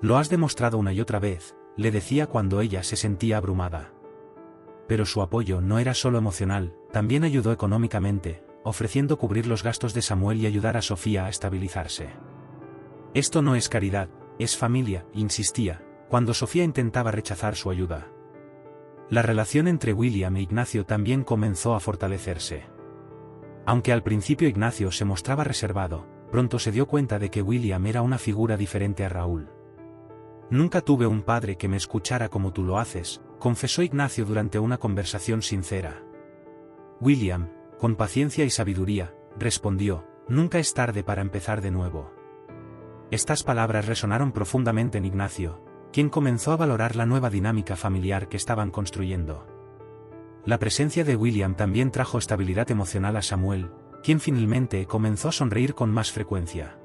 Lo has demostrado una y otra vez, le decía cuando ella se sentía abrumada. Pero su apoyo no era solo emocional, también ayudó económicamente, ofreciendo cubrir los gastos de Samuel y ayudar a Sofía a estabilizarse. Esto no es caridad, es familia, insistía, cuando Sofía intentaba rechazar su ayuda. La relación entre William e Ignacio también comenzó a fortalecerse. Aunque al principio Ignacio se mostraba reservado, pronto se dio cuenta de que William era una figura diferente a Raúl. Nunca tuve un padre que me escuchara como tú lo haces, confesó Ignacio durante una conversación sincera. William, con paciencia y sabiduría, respondió, nunca es tarde para empezar de nuevo. Estas palabras resonaron profundamente en Ignacio, quien comenzó a valorar la nueva dinámica familiar que estaban construyendo. La presencia de William también trajo estabilidad emocional a Samuel, quien finalmente comenzó a sonreír con más frecuencia.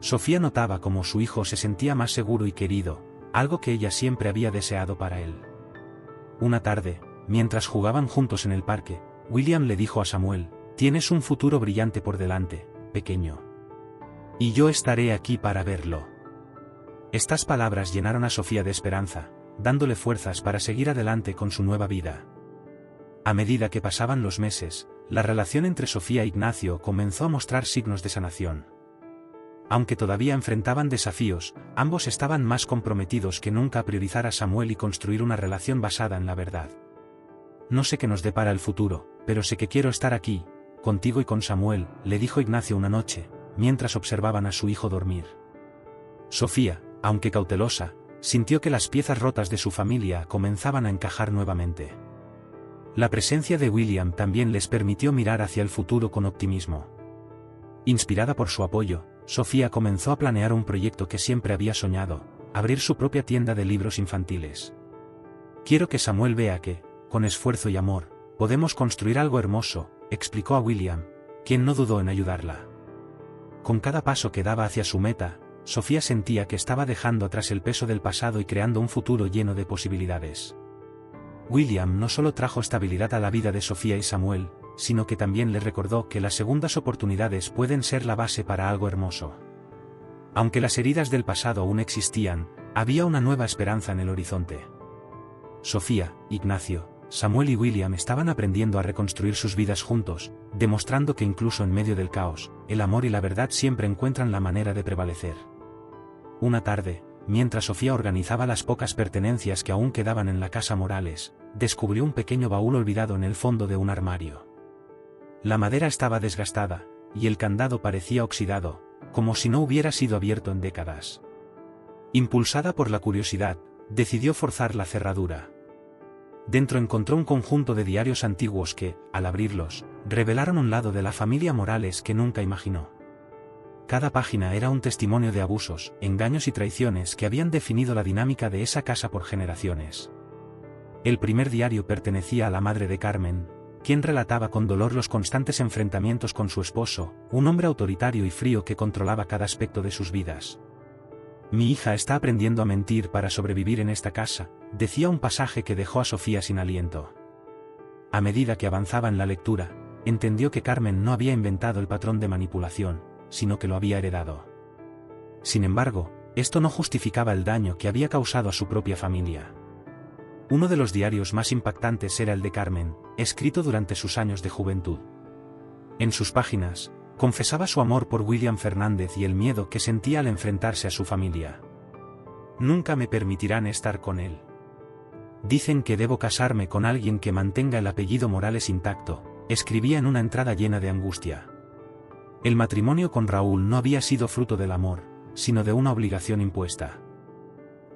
Sofía notaba cómo su hijo se sentía más seguro y querido, algo que ella siempre había deseado para él. Una tarde, mientras jugaban juntos en el parque, William le dijo a Samuel, tienes un futuro brillante por delante, pequeño. Y yo estaré aquí para verlo. Estas palabras llenaron a Sofía de esperanza, dándole fuerzas para seguir adelante con su nueva vida. A medida que pasaban los meses, la relación entre Sofía e Ignacio comenzó a mostrar signos de sanación. Aunque todavía enfrentaban desafíos, ambos estaban más comprometidos que nunca a priorizar a Samuel y construir una relación basada en la verdad. No sé qué nos depara el futuro, pero sé que quiero estar aquí, contigo y con Samuel, le dijo Ignacio una noche, mientras observaban a su hijo dormir. Sofía, aunque cautelosa, sintió que las piezas rotas de su familia comenzaban a encajar nuevamente. La presencia de William también les permitió mirar hacia el futuro con optimismo. Inspirada por su apoyo, Sofía comenzó a planear un proyecto que siempre había soñado, abrir su propia tienda de libros infantiles. Quiero que Samuel vea que, con esfuerzo y amor, podemos construir algo hermoso, explicó a William, quien no dudó en ayudarla. Con cada paso que daba hacia su meta, Sofía sentía que estaba dejando atrás el peso del pasado y creando un futuro lleno de posibilidades. William no solo trajo estabilidad a la vida de Sofía y Samuel, sino que también les recordó que las segundas oportunidades pueden ser la base para algo hermoso. Aunque las heridas del pasado aún existían, había una nueva esperanza en el horizonte. Sofía, Ignacio, Samuel y William estaban aprendiendo a reconstruir sus vidas juntos, demostrando que incluso en medio del caos, el amor y la verdad siempre encuentran la manera de prevalecer. Una tarde, mientras Sofía organizaba las pocas pertenencias que aún quedaban en la casa Morales, descubrió un pequeño baúl olvidado en el fondo de un armario. La madera estaba desgastada, y el candado parecía oxidado, como si no hubiera sido abierto en décadas. Impulsada por la curiosidad, decidió forzar la cerradura. Dentro encontró un conjunto de diarios antiguos que, al abrirlos, revelaron un lado de la familia Morales que nunca imaginó. Cada página era un testimonio de abusos, engaños y traiciones que habían definido la dinámica de esa casa por generaciones. El primer diario pertenecía a la madre de Carmen, quien relataba con dolor los constantes enfrentamientos con su esposo, un hombre autoritario y frío que controlaba cada aspecto de sus vidas. Mi hija está aprendiendo a mentir para sobrevivir en esta casa, decía un pasaje que dejó a Sofía sin aliento. A medida que avanzaba en la lectura, entendió que Carmen no había inventado el patrón de manipulación, sino que lo había heredado. Sin embargo, esto no justificaba el daño que había causado a su propia familia. Uno de los diarios más impactantes era el de Carmen, escrito durante sus años de juventud. En sus páginas, confesaba su amor por William Fernández y el miedo que sentía al enfrentarse a su familia. Nunca me permitirán estar con él. Dicen que debo casarme con alguien que mantenga el apellido Morales intacto, escribía en una entrada llena de angustia. El matrimonio con Raúl no había sido fruto del amor, sino de una obligación impuesta.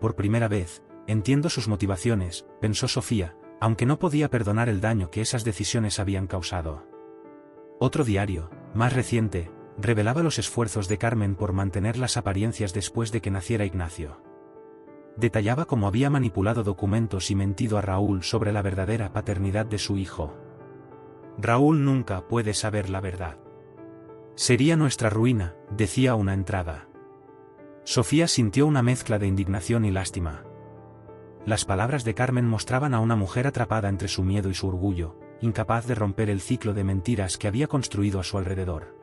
Por primera vez, entiendo sus motivaciones, pensó Sofía, aunque no podía perdonar el daño que esas decisiones habían causado. Otro diario, más reciente, revelaba los esfuerzos de Carmen por mantener las apariencias después de que naciera Ignacio. Detallaba cómo había manipulado documentos y mentido a Raúl sobre la verdadera paternidad de su hijo. Raúl nunca puede saber la verdad. Sería nuestra ruina, decía una entrada. Sofía sintió una mezcla de indignación y lástima. Las palabras de Carmen mostraban a una mujer atrapada entre su miedo y su orgullo, incapaz de romper el ciclo de mentiras que había construido a su alrededor.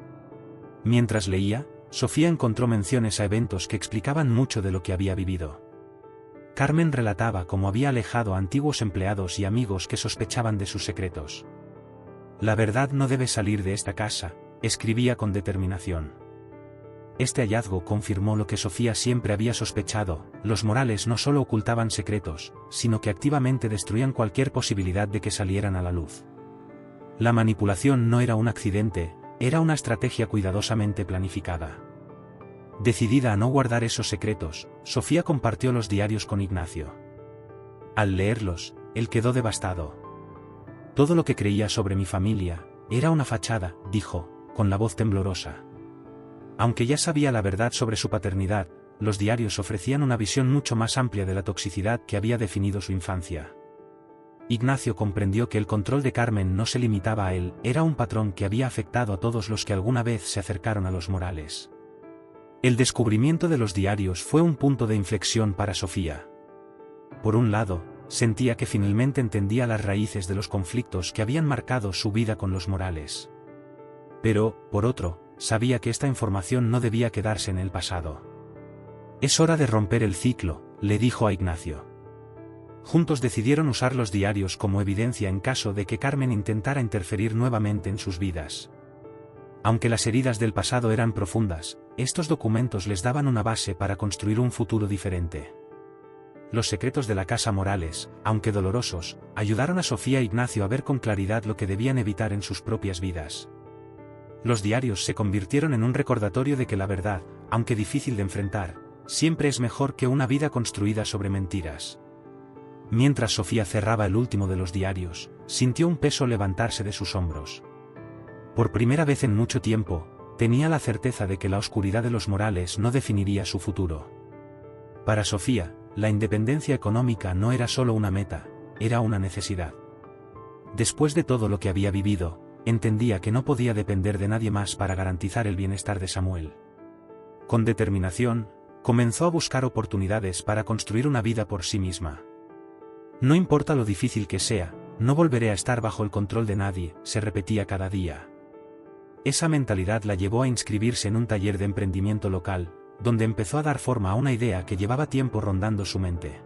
Mientras leía, Sofía encontró menciones a eventos que explicaban mucho de lo que había vivido. Carmen relataba cómo había alejado a antiguos empleados y amigos que sospechaban de sus secretos. La verdad no debe salir de esta casa, escribía con determinación. Este hallazgo confirmó lo que Sofía siempre había sospechado: los Morales no solo ocultaban secretos, sino que activamente destruían cualquier posibilidad de que salieran a la luz. La manipulación no era un accidente, era una estrategia cuidadosamente planificada. Decidida a no guardar esos secretos, Sofía compartió los diarios con Ignacio. Al leerlos, él quedó devastado. Todo lo que creía sobre mi familia era una fachada, dijo, con la voz temblorosa. Aunque ya sabía la verdad sobre su paternidad, los diarios ofrecían una visión mucho más amplia de la toxicidad que había definido su infancia. Ignacio comprendió que el control de Carmen no se limitaba a él, era un patrón que había afectado a todos los que alguna vez se acercaron a los Morales. El descubrimiento de los diarios fue un punto de inflexión para Sofía. Por un lado, sentía que finalmente entendía las raíces de los conflictos que habían marcado su vida con los Morales. Pero, por otro, sabía que esta información no debía quedarse en el pasado. Es hora de romper el ciclo, le dijo a Ignacio. Juntos decidieron usar los diarios como evidencia en caso de que Carmen intentara interferir nuevamente en sus vidas. Aunque las heridas del pasado eran profundas, estos documentos les daban una base para construir un futuro diferente. Los secretos de la casa Morales, aunque dolorosos, ayudaron a Sofía e Ignacio a ver con claridad lo que debían evitar en sus propias vidas. Los diarios se convirtieron en un recordatorio de que la verdad, aunque difícil de enfrentar, siempre es mejor que una vida construida sobre mentiras. Mientras Sofía cerraba el último de los diarios, sintió un peso levantarse de sus hombros. Por primera vez en mucho tiempo, tenía la certeza de que la oscuridad de los Morales no definiría su futuro. Para Sofía, la independencia económica no era solo una meta, era una necesidad. Después de todo lo que había vivido, entendía que no podía depender de nadie más para garantizar el bienestar de Samuel. Con determinación, comenzó a buscar oportunidades para construir una vida por sí misma. No importa lo difícil que sea, no volveré a estar bajo el control de nadie, se repetía cada día. Esa mentalidad la llevó a inscribirse en un taller de emprendimiento local, donde empezó a dar forma a una idea que llevaba tiempo rondando su mente.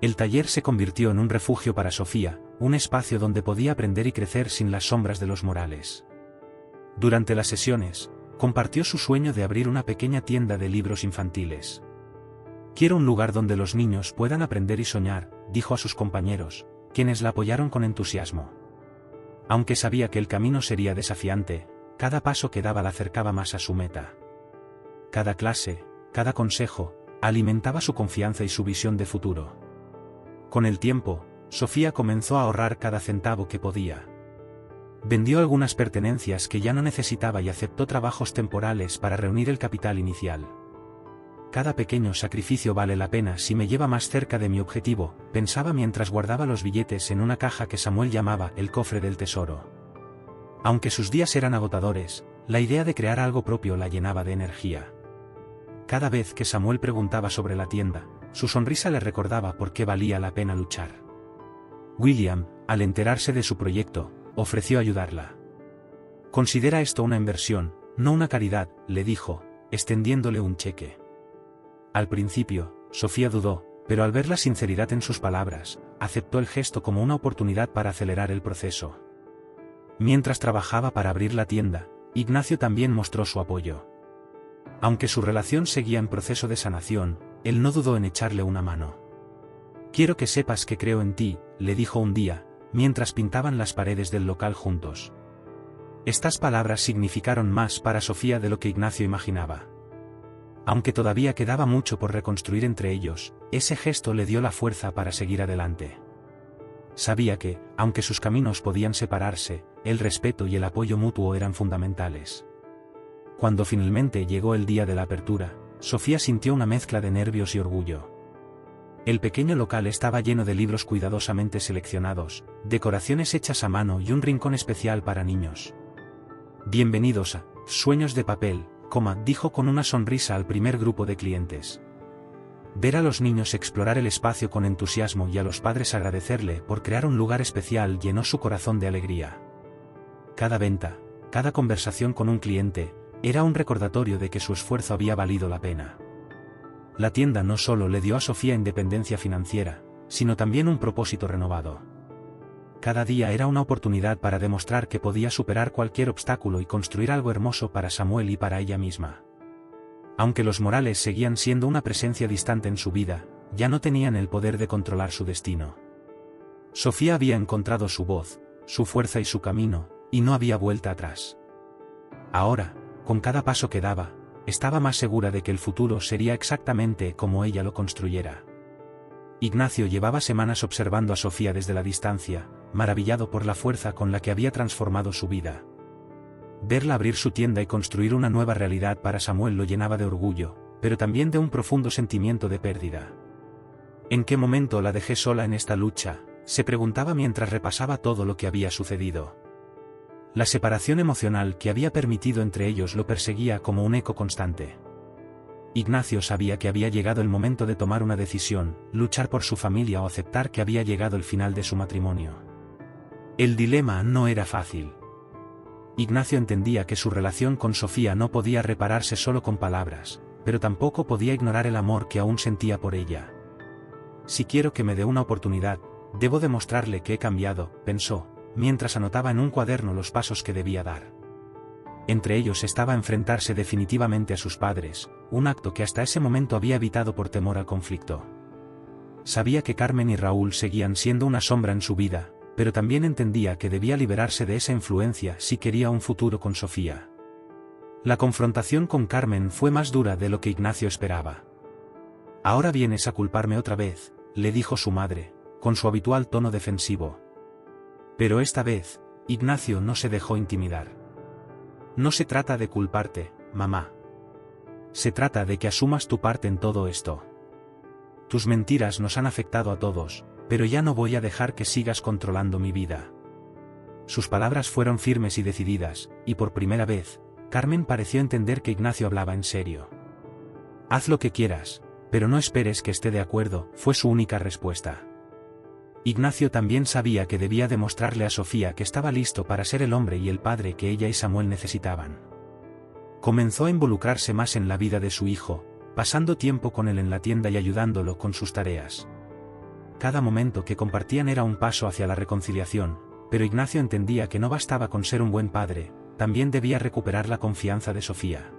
El taller se convirtió en un refugio para Sofía, un espacio donde podía aprender y crecer sin las sombras de los Morales. Durante las sesiones, compartió su sueño de abrir una pequeña tienda de libros infantiles. Quiero un lugar donde los niños puedan aprender y soñar, dijo a sus compañeros, quienes la apoyaron con entusiasmo. Aunque sabía que el camino sería desafiante, cada paso que daba la acercaba más a su meta. Cada clase, cada consejo, alimentaba su confianza y su visión de futuro. Con el tiempo, Sofía comenzó a ahorrar cada centavo que podía. Vendió algunas pertenencias que ya no necesitaba y aceptó trabajos temporales para reunir el capital inicial. Cada pequeño sacrificio vale la pena si me lleva más cerca de mi objetivo, pensaba mientras guardaba los billetes en una caja que Samuel llamaba el cofre del tesoro. Aunque sus días eran agotadores, la idea de crear algo propio la llenaba de energía. Cada vez que Samuel preguntaba sobre la tienda, su sonrisa le recordaba por qué valía la pena luchar. William, al enterarse de su proyecto, ofreció ayudarla. Considera esto una inversión, no una caridad, le dijo, extendiéndole un cheque. Al principio, Sofía dudó, pero al ver la sinceridad en sus palabras, aceptó el gesto como una oportunidad para acelerar el proceso. Mientras trabajaba para abrir la tienda, Ignacio también mostró su apoyo. Aunque su relación seguía en proceso de sanación, él no dudó en echarle una mano. Quiero que sepas que creo en ti, le dijo un día, mientras pintaban las paredes del local juntos. Estas palabras significaron más para Sofía de lo que Ignacio imaginaba. Aunque todavía quedaba mucho por reconstruir entre ellos, ese gesto le dio la fuerza para seguir adelante. Sabía que, aunque sus caminos podían separarse, el respeto y el apoyo mutuo eran fundamentales. Cuando finalmente llegó el día de la apertura, Sofía sintió una mezcla de nervios y orgullo. El pequeño local estaba lleno de libros cuidadosamente seleccionados, decoraciones hechas a mano y un rincón especial para niños. «Bienvenidos a Sueños de papel», dijo con una sonrisa al primer grupo de clientes. Ver a los niños explorar el espacio con entusiasmo y a los padres agradecerle por crear un lugar especial llenó su corazón de alegría. Cada venta, cada conversación con un cliente, era un recordatorio de que su esfuerzo había valido la pena. La tienda no solo le dio a Sofía independencia financiera, sino también un propósito renovado. Cada día era una oportunidad para demostrar que podía superar cualquier obstáculo y construir algo hermoso para Samuel y para ella misma. Aunque los Morales seguían siendo una presencia distante en su vida, ya no tenían el poder de controlar su destino. Sofía había encontrado su voz, su fuerza y su camino, y no había vuelta atrás. Ahora, con cada paso que daba, estaba más segura de que el futuro sería exactamente como ella lo construyera. Ignacio llevaba semanas observando a Sofía desde la distancia, maravillado por la fuerza con la que había transformado su vida. Verla abrir su tienda y construir una nueva realidad para Samuel lo llenaba de orgullo, pero también de un profundo sentimiento de pérdida. ¿En qué momento la dejé sola en esta lucha?, se preguntaba mientras repasaba todo lo que había sucedido. La separación emocional que había permitido entre ellos lo perseguía como un eco constante. Ignacio sabía que había llegado el momento de tomar una decisión, luchar por su familia o aceptar que había llegado el final de su matrimonio. El dilema no era fácil. Ignacio entendía que su relación con Sofía no podía repararse solo con palabras, pero tampoco podía ignorar el amor que aún sentía por ella. Si quiero que me dé una oportunidad, debo demostrarle que he cambiado, pensó, mientras anotaba en un cuaderno los pasos que debía dar. Entre ellos estaba enfrentarse definitivamente a sus padres, un acto que hasta ese momento había evitado por temor al conflicto. Sabía que Carmen y Raúl seguían siendo una sombra en su vida, pero también entendía que debía liberarse de esa influencia si quería un futuro con Sofía. La confrontación con Carmen fue más dura de lo que Ignacio esperaba. «Ahora vienes a culparme otra vez», le dijo su madre, con su habitual tono defensivo. Pero esta vez, Ignacio no se dejó intimidar. «No se trata de culparte, mamá. Se trata de que asumas tu parte en todo esto. Tus mentiras nos han afectado a todos, pero ya no voy a dejar que sigas controlando mi vida». Sus palabras fueron firmes y decididas, y por primera vez, Carmen pareció entender que Ignacio hablaba en serio. «Haz lo que quieras, pero no esperes que esté de acuerdo», fue su única respuesta. Ignacio también sabía que debía demostrarle a Sofía que estaba listo para ser el hombre y el padre que ella y Samuel necesitaban. Comenzó a involucrarse más en la vida de su hijo, pasando tiempo con él en la tienda y ayudándolo con sus tareas. Cada momento que compartían era un paso hacia la reconciliación, pero Ignacio entendía que no bastaba con ser un buen padre, también debía recuperar la confianza de Sofía.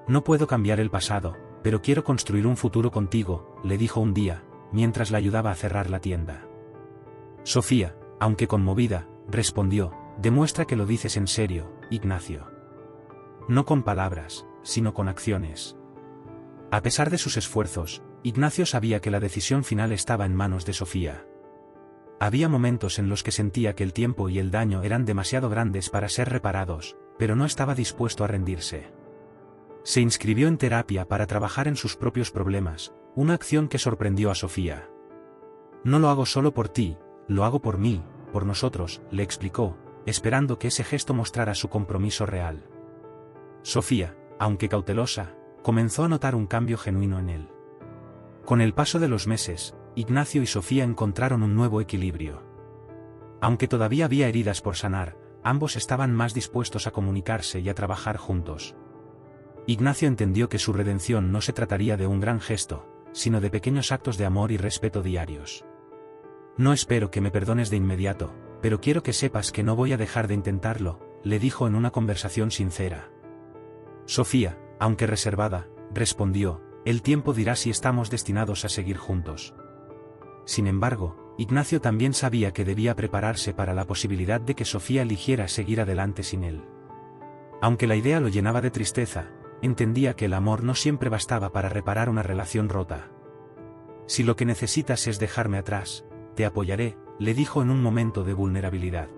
«No puedo cambiar el pasado, pero quiero construir un futuro contigo», le dijo un día, mientras la ayudaba a cerrar la tienda. Sofía, aunque conmovida, respondió: «Demuestra que lo dices en serio, Ignacio. No con palabras, sino con acciones». A pesar de sus esfuerzos, Ignacio sabía que la decisión final estaba en manos de Sofía. Había momentos en los que sentía que el tiempo y el daño eran demasiado grandes para ser reparados, pero no estaba dispuesto a rendirse. Se inscribió en terapia para trabajar en sus propios problemas, una acción que sorprendió a Sofía. «No lo hago solo por ti, lo hago por mí, por nosotros», le explicó, esperando que ese gesto mostrara su compromiso real. Sofía, aunque cautelosa, comenzó a notar un cambio genuino en él. Con el paso de los meses, Ignacio y Sofía encontraron un nuevo equilibrio. Aunque todavía había heridas por sanar, ambos estaban más dispuestos a comunicarse y a trabajar juntos. Ignacio entendió que su redención no se trataría de un gran gesto, sino de pequeños actos de amor y respeto diarios. «No espero que me perdones de inmediato, pero quiero que sepas que no voy a dejar de intentarlo», le dijo en una conversación sincera. Sofía, aunque reservada, respondió: «El tiempo dirá si estamos destinados a seguir juntos». Sin embargo, Ignacio también sabía que debía prepararse para la posibilidad de que Sofía eligiera seguir adelante sin él. Aunque la idea lo llenaba de tristeza, entendía que el amor no siempre bastaba para reparar una relación rota. «Si lo que necesitas es dejarme atrás, te apoyaré», le dijo en un momento de vulnerabilidad.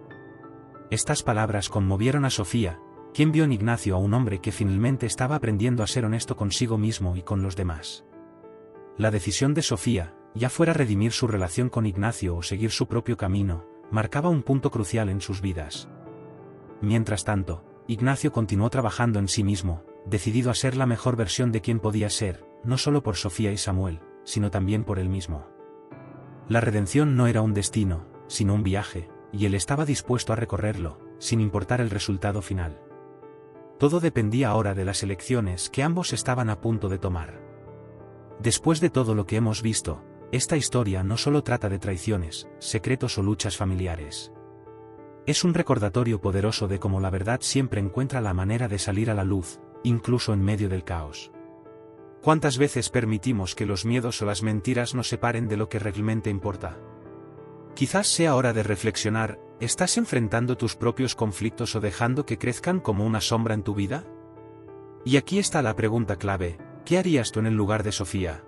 Estas palabras conmovieron a Sofía, quien vio en Ignacio a un hombre que finalmente estaba aprendiendo a ser honesto consigo mismo y con los demás. La decisión de Sofía, ya fuera redimir su relación con Ignacio o seguir su propio camino, marcaba un punto crucial en sus vidas. Mientras tanto, Ignacio continuó trabajando en sí mismo, decidido a ser la mejor versión de quien podía ser, no solo por Sofía y Samuel, sino también por él mismo. La redención no era un destino, sino un viaje, y él estaba dispuesto a recorrerlo, sin importar el resultado final. Todo dependía ahora de las elecciones que ambos estaban a punto de tomar. Después de todo lo que hemos visto, esta historia no solo trata de traiciones, secretos o luchas familiares. Es un recordatorio poderoso de cómo la verdad siempre encuentra la manera de salir a la luz, incluso en medio del caos. ¿Cuántas veces permitimos que los miedos o las mentiras nos separen de lo que realmente importa? Quizás sea hora de reflexionar. ¿Estás enfrentando tus propios conflictos o dejando que crezcan como una sombra en tu vida? Y aquí está la pregunta clave: ¿qué harías tú en el lugar de Sofía?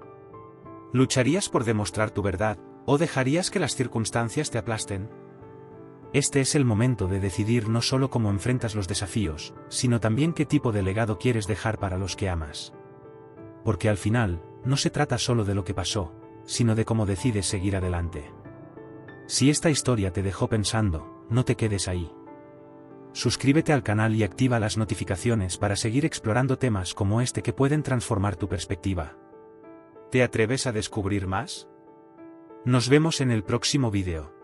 ¿Lucharías por demostrar tu verdad, o dejarías que las circunstancias te aplasten? Este es el momento de decidir no solo cómo enfrentas los desafíos, sino también qué tipo de legado quieres dejar para los que amas. Porque al final, no se trata solo de lo que pasó, sino de cómo decides seguir adelante. Si esta historia te dejó pensando, no te quedes ahí. Suscríbete al canal y activa las notificaciones para seguir explorando temas como este que pueden transformar tu perspectiva. ¿Te atreves a descubrir más? Nos vemos en el próximo vídeo.